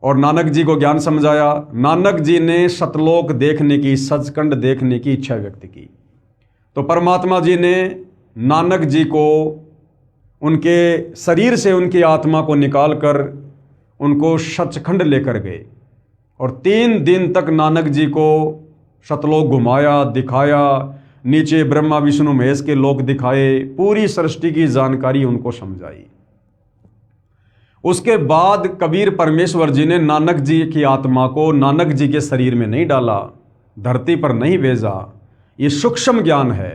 A: और नानक जी को ज्ञान समझाया। नानक जी ने सतलोक देखने की, सचखंड देखने की इच्छा व्यक्त की। तो परमात्मा जी ने नानक जी को उनके शरीर से उनकी आत्मा को निकालकर उनको सचखंड लेकर गए और 3 दिन तक नानक जी को सतलोक घुमाया, दिखाया, नीचे ब्रह्मा विष्णु महेश के लोक दिखाए, पूरी सृष्टि की जानकारी उनको समझाई। उसके बाद कबीर परमेश्वर जी ने नानक जी की आत्मा को नानक जी के शरीर में नहीं डाला, धरती पर नहीं भेजा। ये सूक्ष्म ज्ञान है।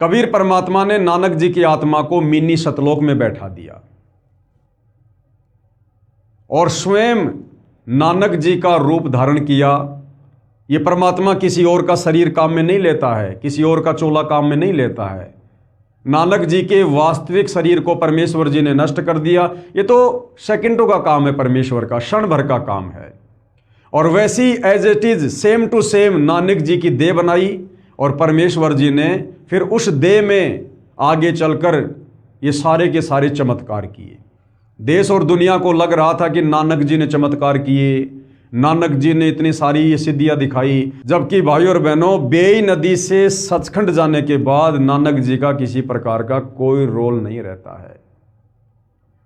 A: कबीर परमात्मा ने नानक जी की आत्मा को मिनी सतलोक में बैठा दिया और स्वयं नानक जी का रूप धारण किया। ये परमात्मा किसी और का शरीर काम में नहीं लेता है, किसी और का चोला काम में नहीं लेता है। नानक जी के वास्तविक शरीर को परमेश्वर जी ने नष्ट कर दिया। ये तो सेकंडों का काम है, परमेश्वर का क्षण भर का काम है। और वैसी as it is same to same Nanak ji की देह बनाई और परमेश्वर जी ने फिर उस देह में आगे चलकर ये सारे के सारे चमत्कार किए। देश और दुनिया को लग रहा था कि नानक जी ने चमत्कार किए, नानक जी ने इतनी सारी ये सिद्धियां दिखाई, जबकि भाई और बहनों, बेई नदी से सचखंड जाने के बाद नानक जी का किसी प्रकार का कोई रोल नहीं रहता है।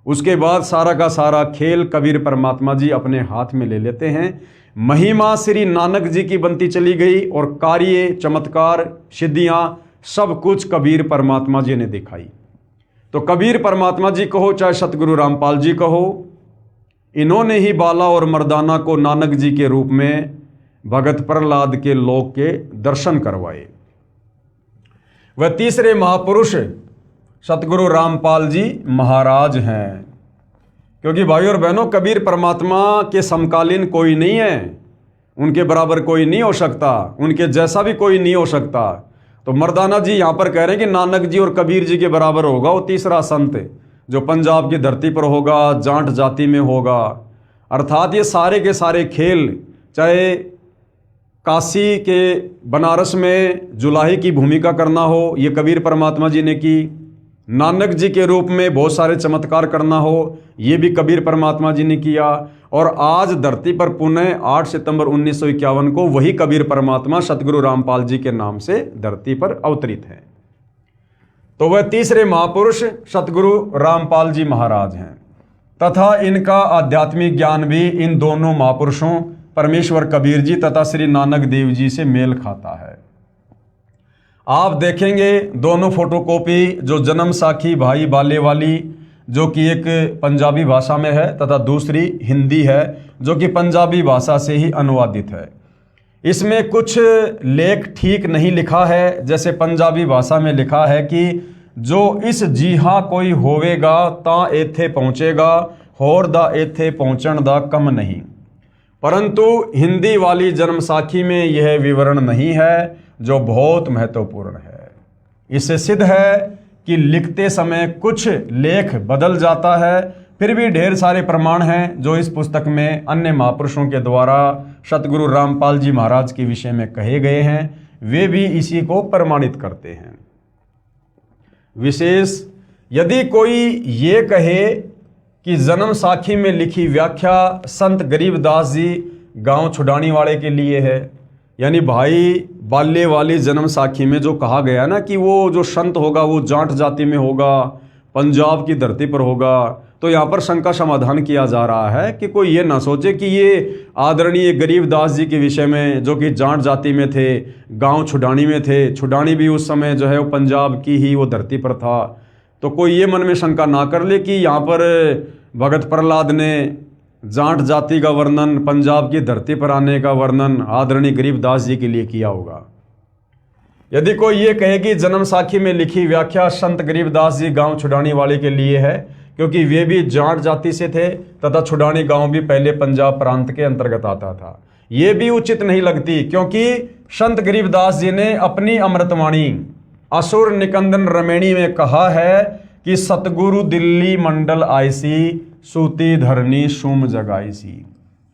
A: उसके बाद सारा का सारा खेल कबीर परमात्मा जी अपने हाथ में ले लेते हैं। महिमा श्री नानक जी की बनती चली गई और कार्य, चमत्कार, सिद्धियां सब कुछ कबीर परमात्मा जी ने दिखाई। तो कबीर परमात्मा जी कहो चाहे सतगुरु रामपाल जी कहो, इन्होंने ही बाला और मर्दाना को नानक जी के रूप में भगत प्रहलाद के लोक के दर्शन करवाए। वह तीसरे महापुरुष सतगुरु रामपाल जी महाराज हैं। क्योंकि भाइयों और बहनों, कबीर परमात्मा के समकालीन कोई नहीं है, उनके बराबर कोई नहीं हो सकता, उनके जैसा भी कोई नहीं हो सकता। तो मर्दाना जी यहाँ पर कह रहे हैं कि नानक जी और कबीर जी के बराबर होगा वो तीसरा संत जो पंजाब की धरती पर होगा, जाट जाति में होगा। अर्थात ये सारे के सारे खेल, चाहे काशी के बनारस में जुलाही की भूमिका करना हो, ये कबीर परमात्मा जी ने की। नानक जी के रूप में बहुत सारे चमत्कार करना हो, ये भी कबीर परमात्मा जी ने किया। और आज धरती पर पुनः 8 सितंबर 1951 को वही कबीर परमात्मा सतगुरु रामपाल जी के नाम से धरती पर अवतरित हैं। तो वह तीसरे महापुरुष सतगुरु रामपाल जी महाराज हैं तथा इनका आध्यात्मिक ज्ञान भी इन दोनों महापुरुषों परमेश्वर कबीर जी तथा श्री नानक देव जी से मेल खाता है। आप देखेंगे दोनों फोटोकॉपी, जो जन्म साखी भाई बाले वाली जो कि एक पंजाबी भाषा में है तथा दूसरी हिंदी है जो कि पंजाबी भाषा से ही अनुवादित है। इसमें कुछ लेख ठीक नहीं लिखा है। जैसे पंजाबी भाषा में लिखा है कि जो इस जीहा कोई होवेगा ता एथे पहुंचेगा, होर दा एथे पहुंचण दा कम नहीं। परंतु हिंदी वाली जन्म साखी में यह विवरण नहीं है, जो बहुत महत्वपूर्ण है। इससे सिद्ध है कि लिखते समय कुछ लेख बदल जाता है, फिर भी ढेर सारे प्रमाण हैं जो इस पुस्तक में अन्य महापुरुषों के द्वारा सतगुरु रामपाल जी महाराज के विषय में कहे गए हैं, वे भी इसी को प्रमाणित करते हैं। विशेष यदि कोई ये कहे कि जन्म साखी में लिखी व्याख्या संत गरीबदास जी गांव छुडानी वाले के लिए है, यानी भाई बाल्य वाली जन्म साखी में जो कहा गया ना कि वो जो संत होगा वो जाट जाति में होगा, पंजाब की धरती पर होगा, तो यहाँ पर शंका समाधान किया जा रहा है कि कोई ये ना सोचे कि ये आदरणीय गरीबदास जी के विषय में, जो कि जाट जाति में थे, गांव छुडानी में थे, छुडानी भी उस समय जो है वो पंजाब की ही वो धरती पर था, तो कोई ये मन में शंका ना कर ले कि यहाँ पर भगत प्रहलाद ने जाट जाति का वर्णन, पंजाब की धरती पर आने का वर्णन आदरणीय गरीबदास जी के लिए किया होगा। यदि कोई ये कहे कि जन्म साखी में लिखी व्याख्या संत गरीबदास जी गांव छुडानी वाले के लिए है, क्योंकि वे भी जाट जाति से थे तथा छुडानी गांव भी पहले पंजाब प्रांत के अंतर्गत आता था, ये भी उचित नहीं लगती, क्योंकि संत गरीबदास जी ने अपनी अमृतवाणी असुर निकंदन रमेणी में कहा है कि सतगुरु दिल्ली मंडल आईसी, सूती धरनी सुम जगाईसी।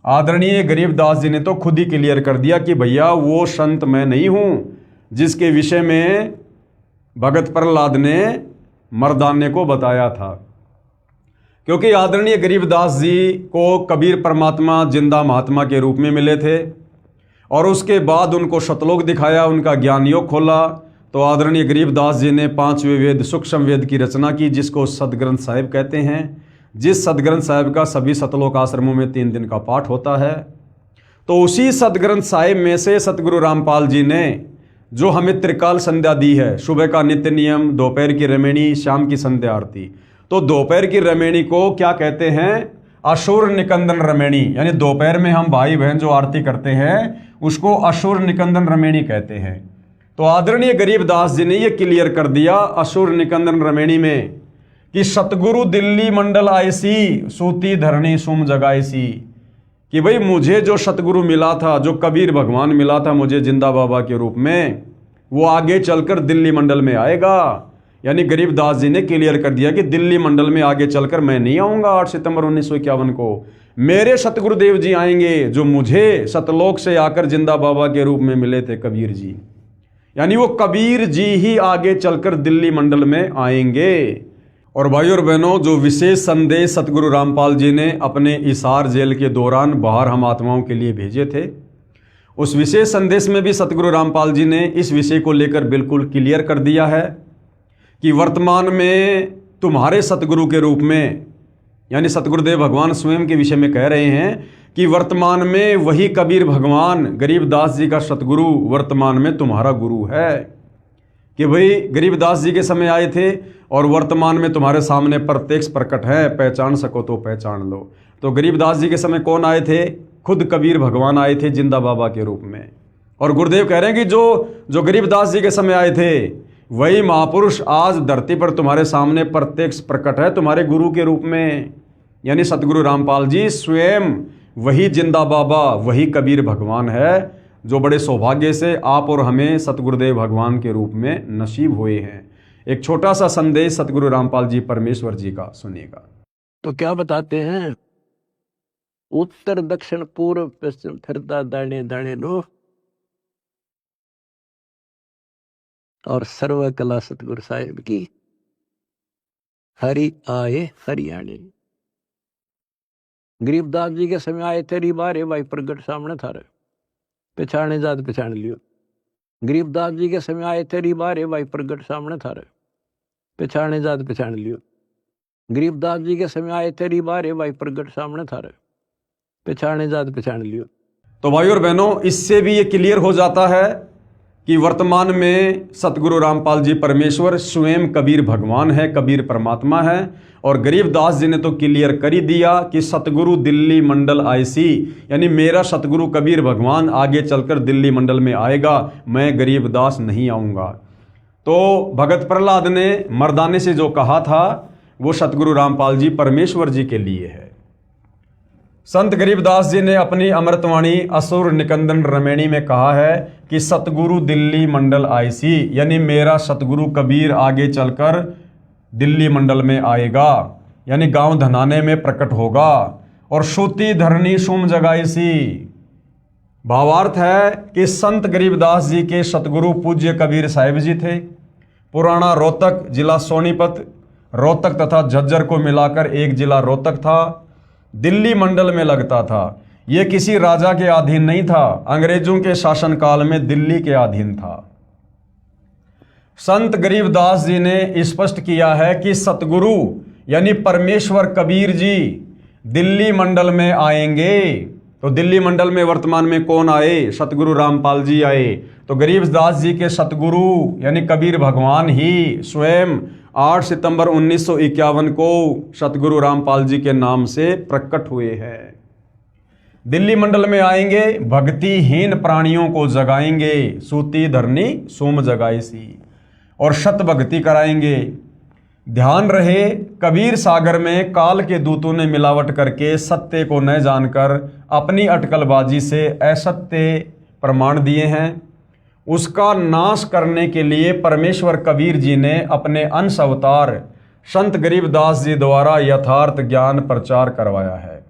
A: आदरणीय गरीबदास जी ने तो खुद ही क्लियर कर दिया कि भैया वो संत मैं नहीं हूं जिसके विषय में भगत प्रहलाद ने मर्दाने को बताया था। क्योंकि आदरणीय गरीबदास जी को कबीर परमात्मा जिंदा महात्मा के रूप में मिले थे और उसके बाद उनको शतलोक दिखाया, उनका ज्ञान योग खोला, तो आदरणीय गरीबदास जी ने पांचवें वेद सूक्ष्म वेद की रचना की, जिसको सदग्रंथ साहिब कहते हैं। जिस सदग्रंथ साहिब का सभी सतलोक आश्रमों में 3 दिन का पाठ होता है, तो उसी सदग्रंथ साहिब में से सतगुरु रामपाल जी ने जो हमें त्रिकाल संध्या दी है, सुबह का नित्य नियम, दोपहर की रमेणी, शाम की संध्या आरती, तो दोपहर की रमेणी को क्या कहते हैं? असुर निकंदन रमेणी, यानी दोपहर में हम भाई बहन जो आरती करते हैं उसको असुर निकंदन रमेणी कहते हैं। तो आदरणीय गरीबदास जी ने ये क्लियर कर दिया असुर निकंदन रमेणी में कि सतगुरु दिल्ली मंडल आईसी, सूती धरणी सुम जगाईसी, कि भाई मुझे जो सतगुरु मिला था, जो कबीर भगवान मिला था मुझे जिंदा बाबा के रूप में, वो आगे चलकर दिल्ली मंडल में आएगा। यानी गरीबदास जी ने क्लियर कर दिया कि दिल्ली मंडल में आगे चलकर मैं नहीं आऊँगा 8 सितंबर 1951 को, मेरे सतगुरुदेव जी आएंगे जो मुझे सतलोक से आकर जिंदा बाबा के रूप में मिले थे, कबीर जी। यानी वो कबीर जी ही आगे चलकर दिल्ली मंडल में आएंगे। और भाई और बहनों, जो विशेष संदेश सतगुरु रामपाल जी ने अपने इसार जेल के दौरान बाहर हम आत्माओं के लिए भेजे थे, उस विशेष संदेश में भी सतगुरु रामपाल जी ने इस विषय को लेकर बिल्कुल क्लियर कर दिया है कि वर्तमान में तुम्हारे सतगुरु के रूप में, यानी सतगुरुदेव भगवान स्वयं के विषय में कह रहे हैं कि वर्तमान में वही कबीर भगवान गरीबदास जी का सतगुरु वर्तमान में तुम्हारा गुरु है। कि भाई गरीबदास जी के समय आए थे और वर्तमान में तुम्हारे सामने प्रत्यक्ष प्रकट है, पहचान सको तो पहचान लो। तो गरीबदास जी के समय कौन आए थे? खुद कबीर भगवान आए थे जिंदा बाबा के रूप में। और गुरुदेव कह रहे हैं कि जो गरीबदास जी के समय आए थे वही महापुरुष आज धरती पर तुम्हारे सामने प्रत्यक्ष प्रकट है तुम्हारे गुरु के रूप में। यानी सतगुरु रामपाल जी स्वयं वही जिंदा बाबा, वही कबीर भगवान है, जो बड़े सौभाग्य से आप और हमें सतगुरुदेव भगवान के रूप में नसीब हुए हैं। एक छोटा सा संदेश सतगुरु रामपाल जी परमेश्वर जी का सुनिएगा।
B: तो क्या बताते हैं? उत्तर दक्षिण पूर्व पश्चिम फिरता दाने दाने लो, और सर्व कला सतगुरु साहिब की, हरि आए हरियाणे। गरीबदास जी के समय आए थे रिबारे भाई प्रगट सामने था रे, पहचाने जात पहचान लियो। गरीबदास जी के समय आए थे रिबारे भाई प्रगट सामने था रे, पहचाने जात पहचान लियो। गरीबदास जी के समय आए थे रिबारे भाई प्रगट सामने था रे, पहचाने जात पहचान लियो।
A: तो भाई और बहनों, इससे भी ये क्लियर हो जाता है कि वर्तमान में सतगुरु रामपाल जी परमेश्वर स्वयं कबीर भगवान है, कबीर परमात्मा है। और गरीबदास जी ने तो क्लियर कर ही दिया कि सतगुरु दिल्ली मंडल आईसी, यानी मेरा सतगुरु कबीर भगवान आगे चलकर दिल्ली मंडल में आएगा, मैं गरीबदास नहीं आऊँगा। तो भगत प्रहलाद ने मर्दाने से जो कहा था वो सतगुरु रामपाल जी परमेश्वर जी के लिए है। संत गरीबदास जी ने अपनी अमृतवाणी असुर निकंदन रमेणी में कहा है कि सतगुरु दिल्ली मंडल आईसी, यानी मेरा सतगुरु कबीर आगे चलकर दिल्ली मंडल में आएगा, यानी गांव धनाने में प्रकट होगा। और सूती धरनी सुम जगाईसी, भावार्थ है कि संत गरीबदास जी के सतगुरु पूज्य कबीर साहिब जी थे। पुराना रोहतक जिला सोनीपत, रोहतक तथा झज्जर को मिलाकर एक जिला रोहतक था, दिल्ली मंडल में लगता था। यह किसी राजा के अधीन नहीं था, अंग्रेजों के शासनकाल में दिल्ली के अधीन था। संत गरीबदास जी ने स्पष्ट किया है कि सतगुरु यानी परमेश्वर कबीर जी दिल्ली मंडल में आएंगे। तो दिल्ली मंडल में वर्तमान में कौन आए? सतगुरु रामपाल जी आए। तो गरीबदास जी के सतगुरु यानी कबीर भगवान ही स्वयं 8 सितंबर 1951 को सतगुरु रामपाल जी के नाम से प्रकट हुए हैं। दिल्ली मंडल में आएंगे, भक्तिहीन प्राणियों को जगाएंगे, सूती धरनी सोम जगाईसी, और शत भक्ति कराएंगे। ध्यान रहे, कबीर सागर में काल के दूतों ने मिलावट करके सत्य को न जानकर अपनी अटकलबाजी से असत्य प्रमाण दिए हैं। उसका नाश करने के लिए परमेश्वर कबीर जी ने अपने अंश अवतार संत गरीबदास जी द्वारा यथार्थ ज्ञान प्रचार करवाया है,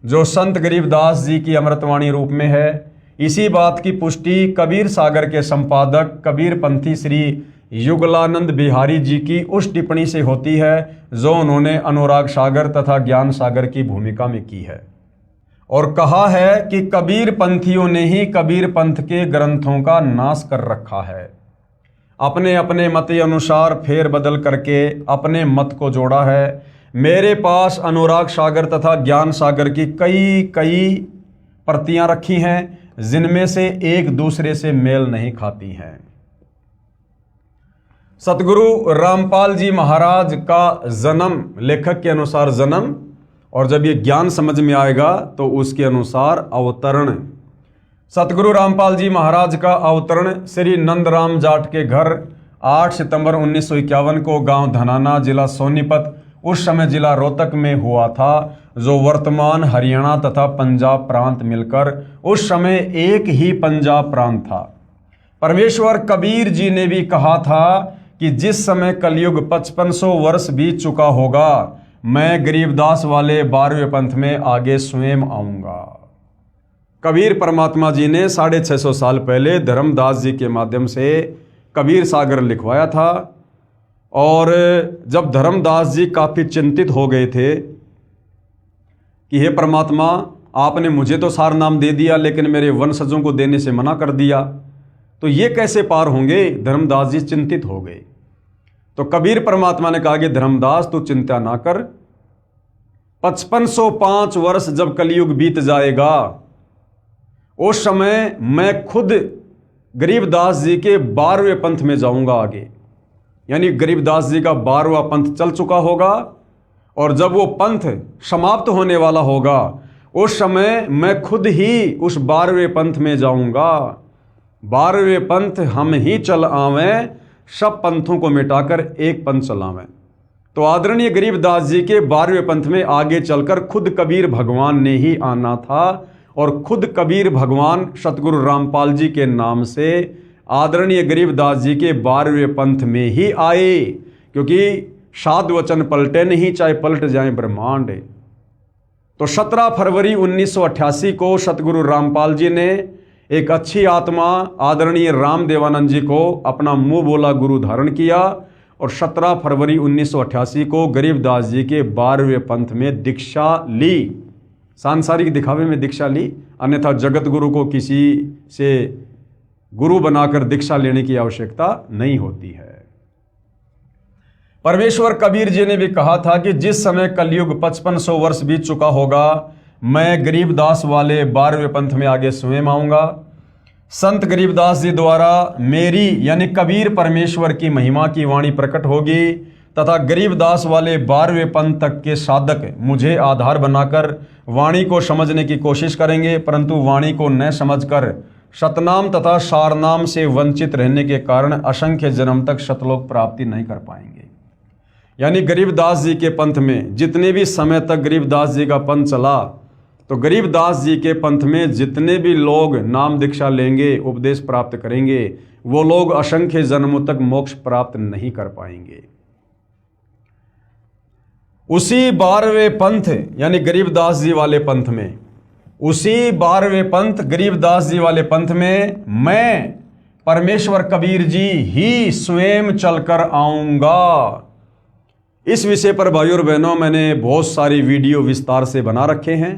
A: जो संत गरीबदास जी की अमृतवाणी रूप में है। इसी बात की पुष्टि कबीर सागर के संपादक कबीर पंथी श्री युगलानंद बिहारी जी की उस टिप्पणी से होती है जो उन्होंने अनुराग सागर तथा ज्ञान सागर की भूमिका में की है, और कहा है कि कबीर पंथियों ने ही कबीर पंथ के ग्रंथों का नाश कर रखा है। अपने अपने मत अनुसार फेर बदल करके अपने मत को जोड़ा है। मेरे पास अनुराग सागर तथा ज्ञान सागर की कई प्रतियां रखी हैं जिनमें से एक दूसरे से मेल नहीं खाती हैं। सतगुरु रामपाल जी महाराज का जन्म, लेखक के अनुसार जन्म, और जब ये ज्ञान समझ में आएगा तो उसके अनुसार अवतरण। सतगुरु रामपाल जी महाराज का अवतरण श्री नंदराम जाट के घर 8 सितंबर 1951 को गांव धनाना, जिला सोनीपत, उस समय जिला रोहतक में हुआ था, जो वर्तमान हरियाणा तथा पंजाब प्रांत मिलकर उस समय एक ही पंजाब प्रांत था। परमेश्वर कबीर जी ने भी कहा था कि जिस समय कलयुग 5500 वर्ष बीत चुका होगा, मैं गरीबदास वाले 12वें पंथ में आगे स्वयं आऊंगा। कबीर परमात्मा जी ने 650 साल पहले धर्मदास जी के माध्यम से कबीर सागर लिखवाया था, और जब धर्मदास जी काफ़ी चिंतित हो गए थे कि हे परमात्मा, आपने मुझे तो सार नाम दे दिया लेकिन मेरे वंशजों को देने से मना कर दिया, तो ये कैसे पार होंगे? धर्मदास जी चिंतित हो गए। तो कबीर परमात्मा ने कहा कि धर्मदास तू चिंता ना कर, 5505 वर्ष जब कलयुग बीत जाएगा उस समय मैं खुद गरीबदास जी के 12वें पंथ में जाऊंगा आगे। यानी गरीबदास जी का 12वां पंथ चल चुका होगा, और जब वो पंथ समाप्त होने वाला होगा उस समय मैं खुद ही उस 12वें पंथ में जाऊंगा। 12वें पंथ हम ही चल आवें, सब पंथों को मिटाकर एक पंथ चलावें। तो आदरणीय गरीबदास जी के 12वें पंथ में आगे चलकर खुद कबीर भगवान ने ही आना था, और खुद कबीर भगवान सतगुरु रामपाल जी के नाम से आदरणीय गरीबदास जी के 12वें पंथ में ही आए, क्योंकि साधु वचन पलटे नहीं, चाहे पलट जाए ब्रह्मांड। तो 17 फरवरी 1988 को सतगुरु रामपाल जी ने एक अच्छी आत्मा आदरणीय राम देवानंद जी को अपना मुंह बोला गुरु धारण किया, और 17 फरवरी 1988 को गरीबदास जी के 12वें पंथ में दीक्षा ली। सांसारिक दिखावे में दीक्षा ली, अन्यथा जगत गुरु को किसी से गुरु बनाकर दीक्षा लेने की आवश्यकता नहीं होती है। परमेश्वर कबीर जी ने भी कहा था कि जिस समय कलयुग 5500 वर्ष बीत चुका होगा, मैं गरीबदास वाले 12वें पंथ में आगे स्वयं आऊंगा। संत गरीबदास जी द्वारा मेरी यानी कबीर परमेश्वर की महिमा की वाणी प्रकट होगी, तथा गरीबदास वाले 12वें पंथ तक के साधक मुझे आधार बनाकर वाणी को समझने की कोशिश करेंगे, परंतु वाणी को न समझकर शतनाम तथा सारनाम से वंचित रहने के कारण असंख्य जन्म तक शतलोक प्राप्ति नहीं कर पाएंगे। यानी गरीबदास जी के पंथ में जितने भी समय तक गरीबदास जी का पंथ चला, तो गरीबदास जी के पंथ में जितने भी लोग नाम दीक्षा लेंगे, उपदेश प्राप्त करेंगे, वो लोग असंख्य जन्मों तक मोक्ष प्राप्त नहीं कर पाएंगे। उसी 12वें पंथ यानी गरीबदास जी वाले पंथ में, उसी 12वें पंथ गरीबदास जी वाले पंथ में मैं परमेश्वर कबीर जी ही स्वयं चलकर आऊंगा। इस विषय पर भाइयों और बहनों मैंने बहुत सारी वीडियो विस्तार से बना रखे हैं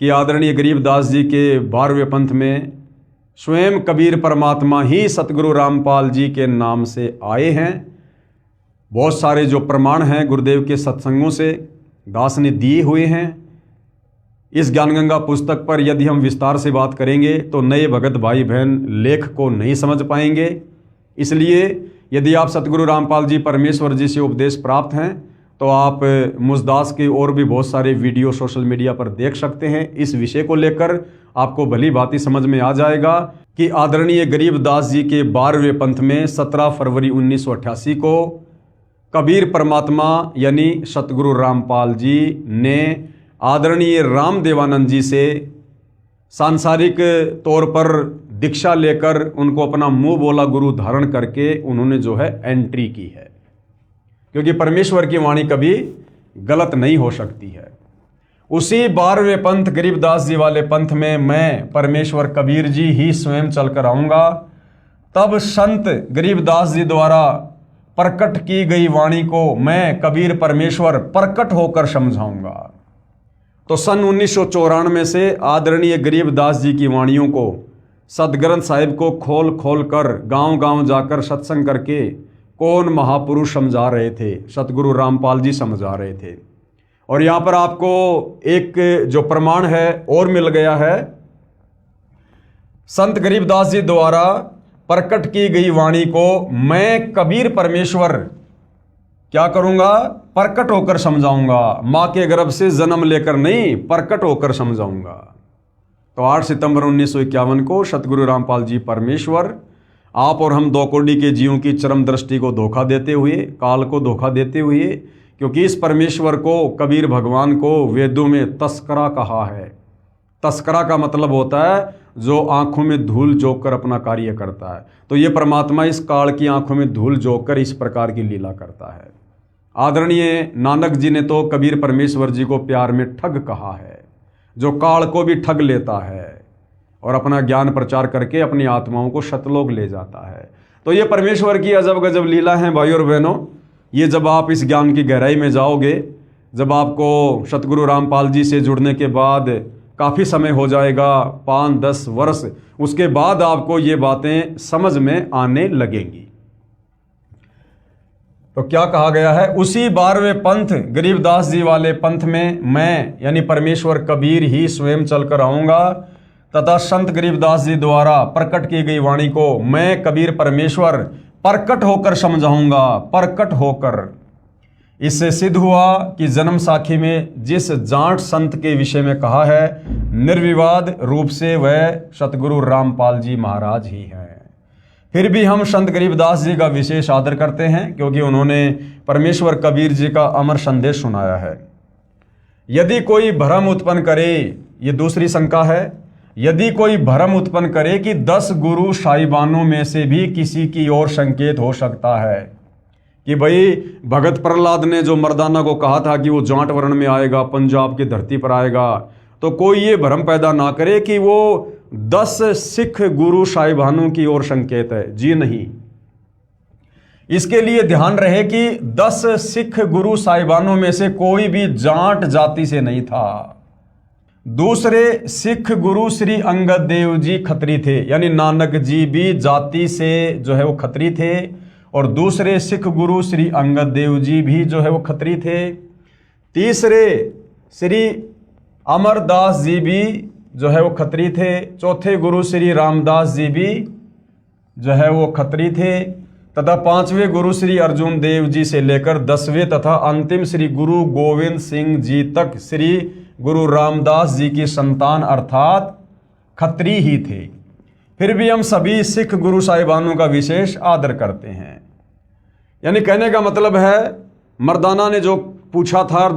A: कि आदरणीय गरीबदास जी के 12वें पंथ में स्वयं कबीर परमात्मा ही सतगुरु रामपाल जी के नाम से आए हैं। बहुत सारे जो प्रमाण हैं गुरुदेव के सत्संगों से दास ने दिए हुए हैं। इस ज्ञानगंगा पुस्तक पर यदि हम विस्तार से बात करेंगे तो नए भगत भाई बहन लेख को नहीं समझ पाएंगे। इसलिए यदि आप सतगुरु रामपाल जी परमेश्वर जी से उपदेश प्राप्त हैं तो आप मुझदास के और भी बहुत सारे वीडियो सोशल मीडिया पर देख सकते हैं। इस विषय को लेकर आपको भली भांति समझ में आ जाएगा कि आदरणीय गरीबदास जी के 12वें पंथ में 17 फरवरी 1988 को कबीर परमात्मा यानी सतगुरु रामपाल जी ने आदरणीय रामदेवानंद जी से सांसारिक तौर पर दीक्षा लेकर उनको अपना मुंह बोला गुरु धारण करके उन्होंने जो है एंट्री की है, क्योंकि परमेश्वर की वाणी कभी गलत नहीं हो सकती है। उसी 12वें पंथ गरीबदास जी वाले पंथ में मैं परमेश्वर कबीर जी ही स्वयं चलकर आऊंगा। तब संत गरीबदास जी द्वारा प्रकट की गई वाणी को मैं कबीर परमेश्वर प्रकट होकर समझाऊंगा। तो सन 1994 से आदरणीय गरीबदास जी की वाणियों को सदग्रंथ साहिब को खोल खोल कर गांव गांव जाकर सत्संग करके कौन महापुरुष समझा रहे थे, सतगुरु रामपाल जी समझा रहे थे। और यहाँ पर आपको एक जो प्रमाण है और मिल गया है, संत गरीबदास जी द्वारा प्रकट की गई वाणी को मैं कबीर परमेश्वर क्या करूंगा, प्रकट होकर समझाऊंगा। मां के गर्भ से जन्म लेकर नहीं, प्रकट होकर समझाऊंगा। तो 8 सितंबर 1951 को सतगुरु रामपाल जी परमेश्वर आप और हम 2 कोटि के जीवों की चरम दृष्टि को धोखा देते हुए, काल को धोखा देते हुए, क्योंकि इस परमेश्वर को कबीर भगवान को वेदों में तस्करा कहा है। तस्करा का मतलब होता है जो आंखों में धूल झोंक कर अपना कार्य करता है। तो ये परमात्मा इस काल की आंखों में धूल झोंक कर इस प्रकार की लीला करता है। आदरणीय नानक जी ने तो कबीर परमेश्वर जी को प्यार में ठग कहा है, जो काल को भी ठग लेता है और अपना ज्ञान प्रचार करके अपनी आत्माओं को शतलोक ले जाता है। तो ये परमेश्वर की अजब गजब लीला है भाइयों और बहनों। ये जब आप इस ज्ञान की गहराई में जाओगे, जब आपको सतगुरु रामपाल जी से जुड़ने के बाद काफ़ी समय हो जाएगा, 5-10 वर्ष, उसके बाद आपको ये बातें समझ में आने लगेंगी। तो क्या कहा गया है, उसी 12वें पंथ गरीबदास जी वाले पंथ में मैं यानी परमेश्वर कबीर ही स्वयं चलकर आऊंगा तथा संत गरीबदास जी द्वारा प्रकट की गई वाणी को मैं कबीर परमेश्वर प्रकट होकर समझाऊंगा। प्रकट होकर, इससे सिद्ध हुआ कि जन्म साखी में जिस जाट संत के विषय में कहा है, निर्विवाद रूप से वह सतगुरु रामपाल जी महाराज ही हैं। फिर भी हम संत गरीबदास जी का विशेष आदर करते हैं, क्योंकि उन्होंने परमेश्वर कबीर जी का अमर संदेश सुनाया है। यदि कोई भ्रम उत्पन्न करे, ये दूसरी शंका है, यदि कोई भ्रम उत्पन्न करे कि 10 गुरु साहिबानों में से भी किसी की ओर संकेत हो सकता है कि भाई भगत प्रहलाद ने जो मर्दाना को कहा था कि वो जाट वर्ण में आएगा, पंजाब की धरती पर आएगा, तो कोई ये भ्रम पैदा ना करे कि वो 10 सिख गुरु साहिबानों की ओर संकेत है। जी नहीं, इसके लिए ध्यान रहे कि 10 सिख गुरु साहिबानों में से कोई भी जाट जाति से नहीं था। दूसरे सिख गुरु श्री अंगद देव जी खत्री थे, यानी नानक जी भी जाति से जो है वो खत्री थे, और दूसरे सिख गुरु श्री अंगद देव जी भी जो है वो खत्री थे। तीसरे श्री अमरदास जी भी जो है वो खत्री थे। चौथे गुरु श्री रामदास जी भी जो है वो खत्री थे, तथा 5वें गुरु श्री अर्जुन देव जी से लेकर 10वें तथा अंतिम श्री गुरु गोविंद सिंह जी तक श्री गुरु रामदास जी की संतान अर्थात खत्री ही थे। फिर भी हम सभी सिख गुरु साहिबानों का विशेष आदर करते हैं। यानी कहने का मतलब है, मर्दाना ने जो पूछा था,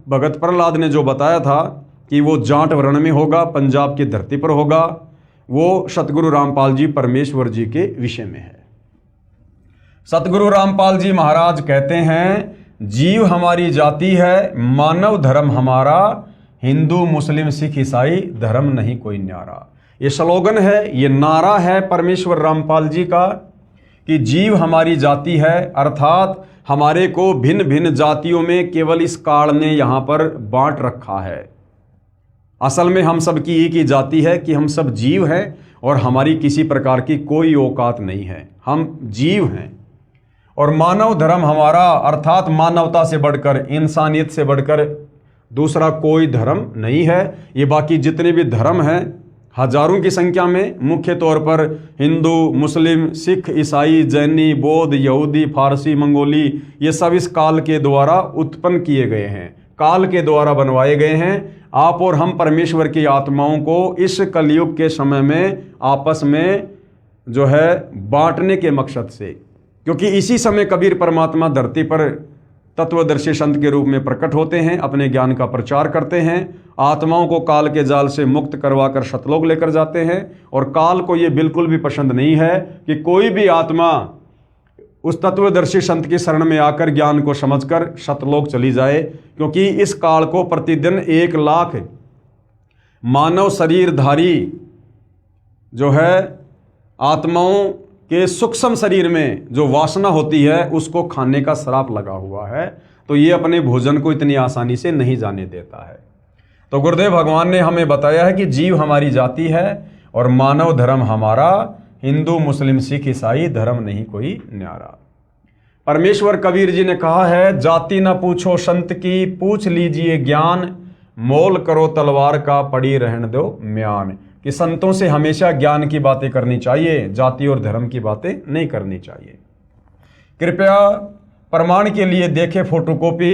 A: भगत प्रहलाद ने जो बताया था कि वो जाट वर्ण में होगा, पंजाब की धरती पर होगा, वो सतगुरु रामपाल जी परमेश्वर जी के विषय में है। सतगुरु रामपाल जी महाराज कहते हैं, जीव हमारी जाति है, मानव धर्म हमारा, हिंदू मुस्लिम सिख ईसाई धर्म नहीं कोई न्यारा। ये स्लोगन है, ये नारा है परमेश्वर रामपाल जी का कि जीव हमारी जाति है, अर्थात हमारे को भिन्न भिन्न जातियों में केवल इस काल ने यहाँ पर बांट रखा है। असल में हम सब की एक ही जाति है कि हम सब जीव हैं और हमारी किसी प्रकार की कोई औकात नहीं है, हम जीव हैं। और मानव धर्म हमारा, अर्थात मानवता से बढ़कर, इंसानियत से बढ़कर दूसरा कोई धर्म नहीं है। ये बाकी जितने भी धर्म हैं हजारों की संख्या में, मुख्य तौर पर हिंदू, मुस्लिम, सिख, ईसाई, जैनी, बौद्ध, यहूदी, फारसी, मंगोली, ये सब इस काल के द्वारा उत्पन्न किए गए हैं, काल के द्वारा बनवाए गए हैं। आप और हम परमेश्वर की आत्माओं को इस कलयुग के समय में आपस में जो है बांटने के मकसद से, क्योंकि इसी समय कबीर परमात्मा धरती पर तत्वदर्शी संत के रूप में प्रकट होते हैं, अपने ज्ञान का प्रचार करते हैं, आत्माओं को काल के जाल से मुक्त करवाकर सतलोक लेकर जाते हैं। और काल को ये बिल्कुल भी पसंद नहीं है कि कोई भी आत्मा उस तत्वदर्शी संत की शरण में आकर ज्ञान को समझकर सतलोक चली जाए, क्योंकि इस काल को प्रतिदिन 1 लाख मानव शरीरधारी जो है आत्माओं के सूक्ष्म शरीर में जो वासना होती है उसको खाने का श्राप लगा हुआ है, तो ये अपने भोजन को इतनी आसानी से नहीं जाने देता है। तो गुरुदेव भगवान ने हमें बताया है कि जीव हमारी जाति है और मानव धर्म हमारा, हिंदू मुस्लिम सिख ईसाई धर्म नहीं कोई न्यारा। परमेश्वर कबीर जी ने कहा है, जाति न पूछो संत की, पूछ लीजिए ज्ञान, मोल करो तलवार का, पड़ी रहने दो म्यान। कि संतों से हमेशा ज्ञान की बातें करनी चाहिए, जाति और धर्म की बातें नहीं करनी चाहिए। कृपया प्रमाण के लिए देखें फोटोकॉपी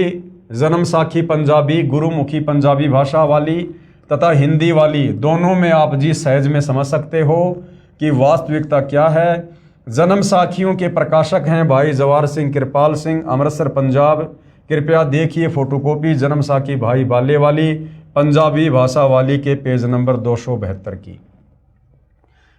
A: जन्म साखी पंजाबी, गुरुमुखी पंजाबी भाषा वाली तथा हिंदी वाली, दोनों में आप जी सहज में समझ सकते हो कि वास्तविकता क्या है। जन्म साखियों के प्रकाशक हैं भाई जवाहर सिंह कृपाल सिंह, अमृतसर पंजाब। कृपया देखिए फोटोकॉपी जन्म साखी भाई बाले वाली पंजाबी भाषा वाली के पेज नंबर 272 की।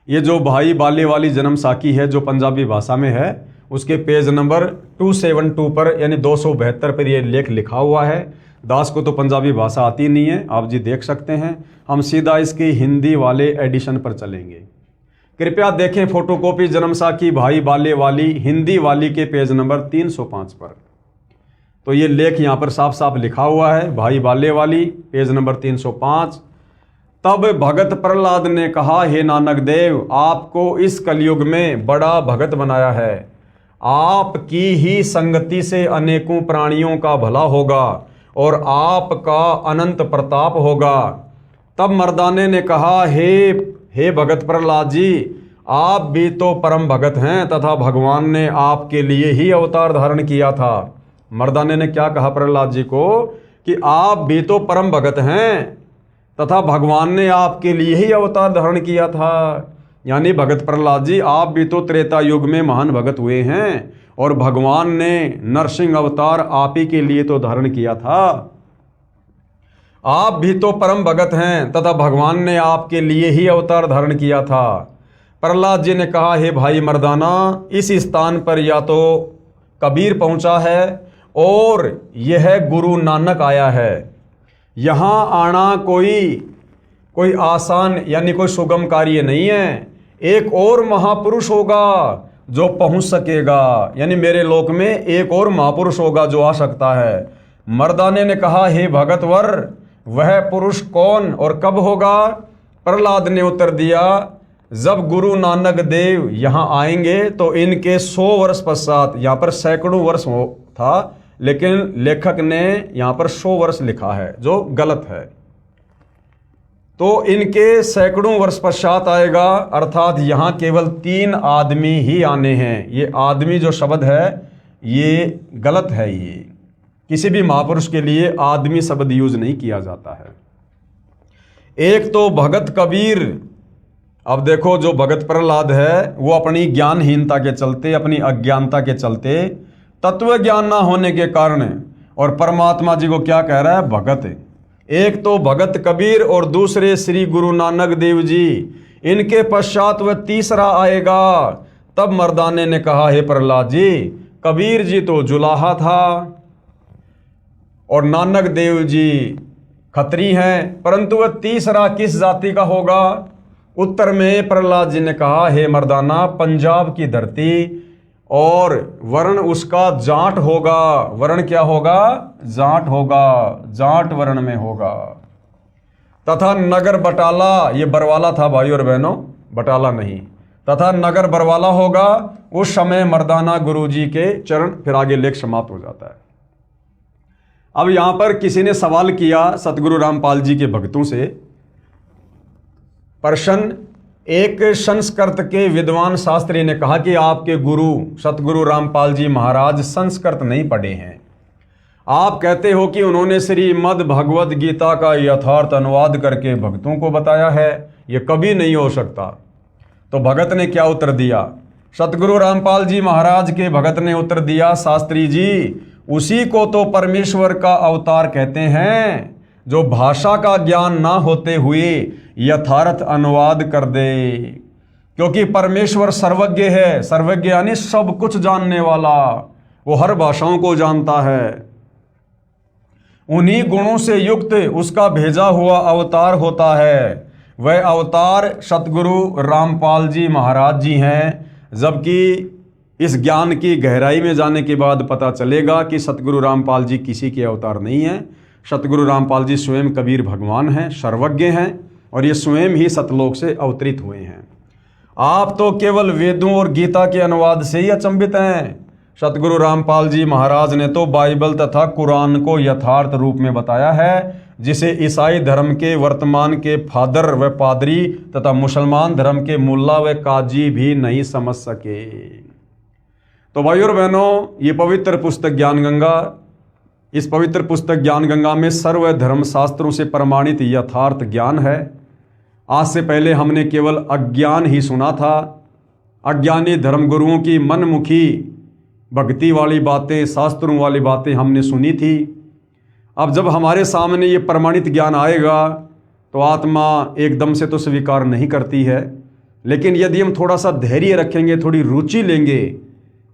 A: ये जो भाई बाले वाली जन्म साखी है जो पंजाबी भाषा में है, उसके पेज नंबर 272 पर यानी 272 पर ये लेख लिखा हुआ है। दास को तो पंजाबी भाषा आती नहीं है, आप जी देख सकते हैं। हम सीधा इसकी हिंदी वाले एडिशन पर चलेंगे। कृपया देखें फोटोकॉपी जन्म साखी भाई बाले वाली हिंदी वाली के पेज नंबर 305 पर। तो ये लेख यहाँ पर साफ साफ लिखा हुआ है, भाई बाले वाली पेज नंबर 305। तब भगत प्रहलाद ने कहा, हे नानक देव, आपको इस कलयुग में बड़ा भगत बनाया है। आपकी ही संगति से अनेकों प्राणियों का भला होगा और आपका अनंत प्रताप होगा। तब मर्दाने ने कहा, हे भगत प्रहलाद जी, आप भी तो परम भगत हैं तथा भगवान ने आपके लिए ही अवतार धारण किया था। मर्दाने ने क्या कहा प्रहलाद जी को कि आप भी तो परम भगत हैं तथा भगवान ने आपके लिए ही अवतार धारण किया था। यानी भगत प्रहलाद जी, आप भी तो त्रेता युग में महान भगत हुए हैं और भगवान ने नरसिंह अवतार आप ही के लिए तो धारण किया था। आप भी तो परम भगत हैं तथा भगवान ने आपके लिए ही अवतार धारण किया था। प्रहलाद जी ने कहा, हे भाई मर्दाना, इस स्थान पर या तो कबीर पहुंचा है और यह गुरु नानक आया है। यहाँ आना कोई आसान यानी कोई सुगम कार्य नहीं है। एक और महापुरुष होगा जो पहुंच सकेगा, यानी मेरे लोक में एक और महापुरुष होगा जो आ सकता है। मर्दाने ने कहा, हे भगतवर, वह पुरुष कौन और कब होगा? प्रहलाद ने उत्तर दिया, जब गुरु नानक देव यहाँ आएंगे तो इनके 100 वर्ष पश्चात। यहाँ पर सैकड़ों वर्ष था, लेकिन लेखक ने यहाँ पर 100 वर्ष लिखा है जो गलत है। तो इनके सैकड़ों वर्ष पश्चात आएगा, अर्थात यहाँ केवल 3 आदमी ही आने हैं। ये आदमी जो शब्द है ये गलत है। ये किसी भी महापुरुष के लिए आदमी शब्द यूज नहीं किया जाता है। एक तो भगत कबीर अब देखो, जो भगत प्रहलाद है वो अपनी ज्ञानहीनता के चलते, अपनी अज्ञानता के चलते, तत्व ज्ञान ना होने के कारण, और परमात्मा जी को क्या कह रहा है? भगत। एक तो भगत कबीर और दूसरे श्री गुरु नानक देव जी, इनके पश्चात वह तीसरा आएगा। तब मर्दाने ने कहा, हे प्रहलाद जी, कबीर जी तो जुलाहा था और नानक देव जी खत्री हैं, परंतु वह तीसरा किस जाति का होगा? उत्तर में प्रहलाद जी ने कहा, हे मर्दाना, पंजाब की धरती, और वर्ण उसका जाट होगा। वर्ण क्या होगा? जाट होगा, जाट वर्ण में होगा। तथा नगर बटाला, ये बरवाला था भाई और बहनों, बटाला नहीं, तथा नगर बरवाला होगा। उस समय मर्दाना गुरु जी के चरण, फिर आगे लेख समाप्त हो जाता है। अब यहां पर किसी ने सवाल किया सतगुरु रामपाल जी के भक्तों से, प्रश्न, एक संस्कृत के विद्वान शास्त्री ने कहा कि आपके गुरु सतगुरु रामपाल जी महाराज संस्कृत नहीं पढ़े हैं। आप कहते हो कि उन्होंने श्रीमद् भगवद गीता का यथार्थ अनुवाद करके भक्तों को बताया है, यह कभी नहीं हो सकता। तो भगत ने क्या उत्तर दिया? सतगुरु रामपाल जी महाराज के भगत ने उत्तर दिया, शास्त्री जी, उसी को तो परमेश्वर का अवतार कहते हैं जो भाषा का ज्ञान ना होते हुए यथार्थ अनुवाद कर दे। क्योंकि परमेश्वर सर्वज्ञ है, सर्वज्ञ यानी सब कुछ जानने वाला, वो हर भाषाओं को जानता है। उन्हीं गुणों से युक्त उसका भेजा हुआ अवतार होता है। वह अवतार सतगुरु रामपाल जी महाराज जी हैं। जबकि इस ज्ञान की गहराई में जाने के बाद पता चलेगा कि सतगुरु रामपाल जी किसी के अवतार नहीं हैं। सतगुरु रामपाल जी स्वयं कबीर भगवान हैं, सर्वज्ञ हैं, और ये स्वयं ही सतलोक से अवतरित हुए हैं। आप तो केवल वेदों और गीता के अनुवाद से ही अचंभित हैं। सतगुरु रामपाल जी महाराज ने तो बाइबल तथा कुरान को यथार्थ रूप में बताया है, जिसे ईसाई धर्म के वर्तमान के फादर व पादरी तथा मुसलमान धर्म के मुल्ला व काजी भी नहीं समझ सके। तो भाइयों और बहनों, ये पवित्र पुस्तक ज्ञान गंगा, इस पवित्र पुस्तक ज्ञान गंगा में सर्व धर्म शास्त्रों से प्रमाणित यथार्थ ज्ञान है। आज से पहले हमने केवल अज्ञान ही सुना था। अज्ञानी धर्मगुरुओं की मनमुखी भक्ति वाली बातें, शास्त्रों वाली बातें हमने सुनी थी। अब जब हमारे सामने ये प्रमाणित ज्ञान आएगा तो आत्मा एकदम से तो स्वीकार नहीं करती है, लेकिन यदि हम थोड़ा सा धैर्य रखेंगे, थोड़ी रुचि लेंगे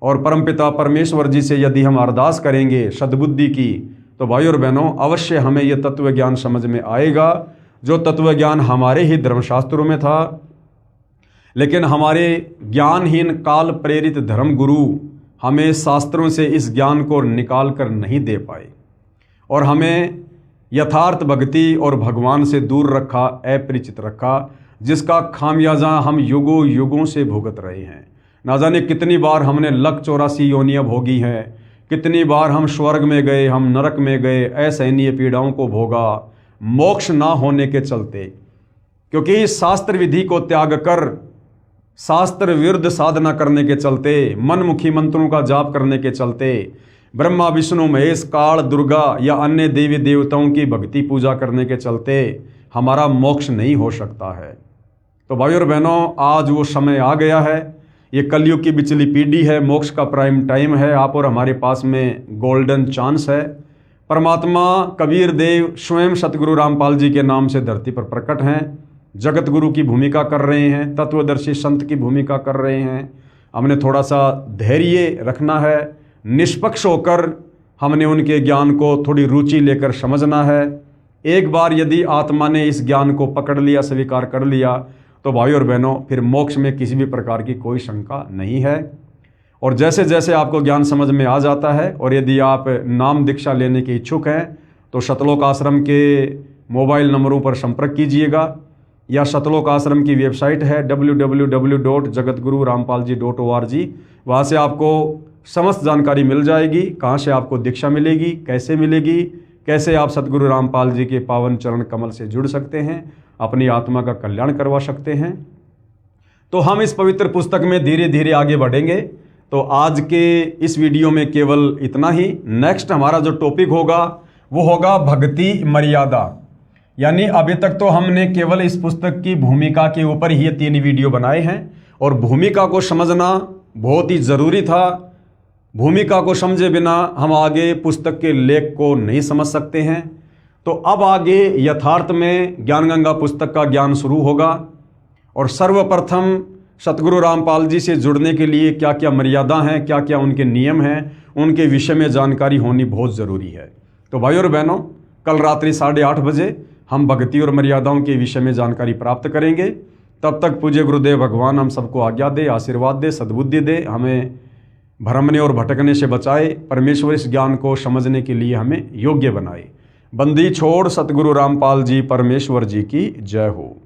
A: और परमपिता परमेश्वर जी से यदि हम अरदास करेंगे सद्बुद्धि की, तो भाई और बहनों, अवश्य हमें यह तत्व ज्ञान समझ में आएगा, जो तत्व ज्ञान हमारे ही धर्मशास्त्रों में था। लेकिन हमारे ज्ञानहीन काल प्रेरित धर्म गुरु हमें शास्त्रों से इस ज्ञान को निकाल कर नहीं दे पाए और हमें यथार्थ भक्ति और भगवान से दूर रखा, अपरिचित रखा, जिसका खामियाजा हम युगों युगों से भुगत रहे हैं। ना जाने कितनी बार हमने लख 84 योनियाँ भोगी हैं, कितनी बार हम स्वर्ग में गए, हम नरक में गए, असहनीय पीड़ाओं को भोगा, मोक्ष ना होने के चलते। क्योंकि शास्त्र विधि को त्याग कर शास्त्र विरुद्ध साधना करने के चलते, मनमुखी मंत्रों का जाप करने के चलते, ब्रह्मा विष्णु महेश काल दुर्गा या अन्य देवी देवताओं की भक्ति पूजा करने के चलते हमारा मोक्ष नहीं हो सकता है। तो भाई और बहनों, आज वो समय आ गया है। ये कलयुग की बिचली पीढ़ी है, मोक्ष का प्राइम टाइम है। आप और हमारे पास में गोल्डन चांस है। परमात्मा कबीर देव स्वयं सतगुरु रामपाल जी के नाम से धरती पर प्रकट हैं, जगत गुरु की भूमिका कर रहे हैं, तत्वदर्शी संत की भूमिका कर रहे हैं। हमने थोड़ा सा धैर्य रखना है, निष्पक्ष होकर हमने उनके ज्ञान को थोड़ी रुचि लेकर समझना है। एक बार यदि आत्मा ने इस ज्ञान को पकड़ लिया, स्वीकार कर लिया, तो भाई और बहनों, फिर मोक्ष में किसी भी प्रकार की कोई शंका नहीं है। और जैसे जैसे आपको ज्ञान समझ में आ जाता है, और यदि आप नाम दीक्षा लेने के इच्छुक हैं, तो सतलोक आश्रम के मोबाइल नंबरों पर संपर्क कीजिएगा, या सतलोक आश्रम की वेबसाइट है www.jagatgururampalji.org। वहाँ से आपको समस्त जानकारी मिल जाएगी, कहाँ से आपको दीक्षा मिलेगी, कैसे मिलेगी, कैसे आप सतगुरु रामपाल जी के पावन चरण कमल से जुड़ सकते हैं, अपनी आत्मा का कल्याण करवा सकते हैं। तो हम इस पवित्र पुस्तक में धीरे धीरे आगे बढ़ेंगे। तो आज के इस वीडियो में केवल इतना ही। नेक्स्ट हमारा जो टॉपिक होगा वो होगा भक्ति मर्यादा, यानी अभी तक तो हमने केवल इस पुस्तक की भूमिका के ऊपर ही ये 3 वीडियो बनाए हैं और भूमिका को समझना बहुत ही ज़रूरी था। भूमिका को समझे बिना हम आगे पुस्तक के लेख को नहीं समझ सकते हैं। तो अब आगे यथार्थ में ज्ञानगंगा पुस्तक का ज्ञान शुरू होगा और सर्वप्रथम सतगुरु रामपाल जी से जुड़ने के लिए क्या क्या मर्यादा हैं, क्या क्या उनके नियम हैं, उनके विषय में जानकारी होनी बहुत ज़रूरी है। तो भाई और बहनों, कल रात्रि 8:30 बजे हम भक्ति और मर्यादाओं के विषय में जानकारी प्राप्त करेंगे। तब तक पूज्य गुरुदेव भगवान हम सबको आज्ञा दे, आशीर्वाद दे, सद्बुद्धि दे, हमें भ्रमने और भटकने से बचाए, परमेश्वर इस ज्ञान को समझने के लिए हमें योग्य बनाए। बंदी छोड़ सतगुरु रामपाल जी परमेश्वर जी की जय हो।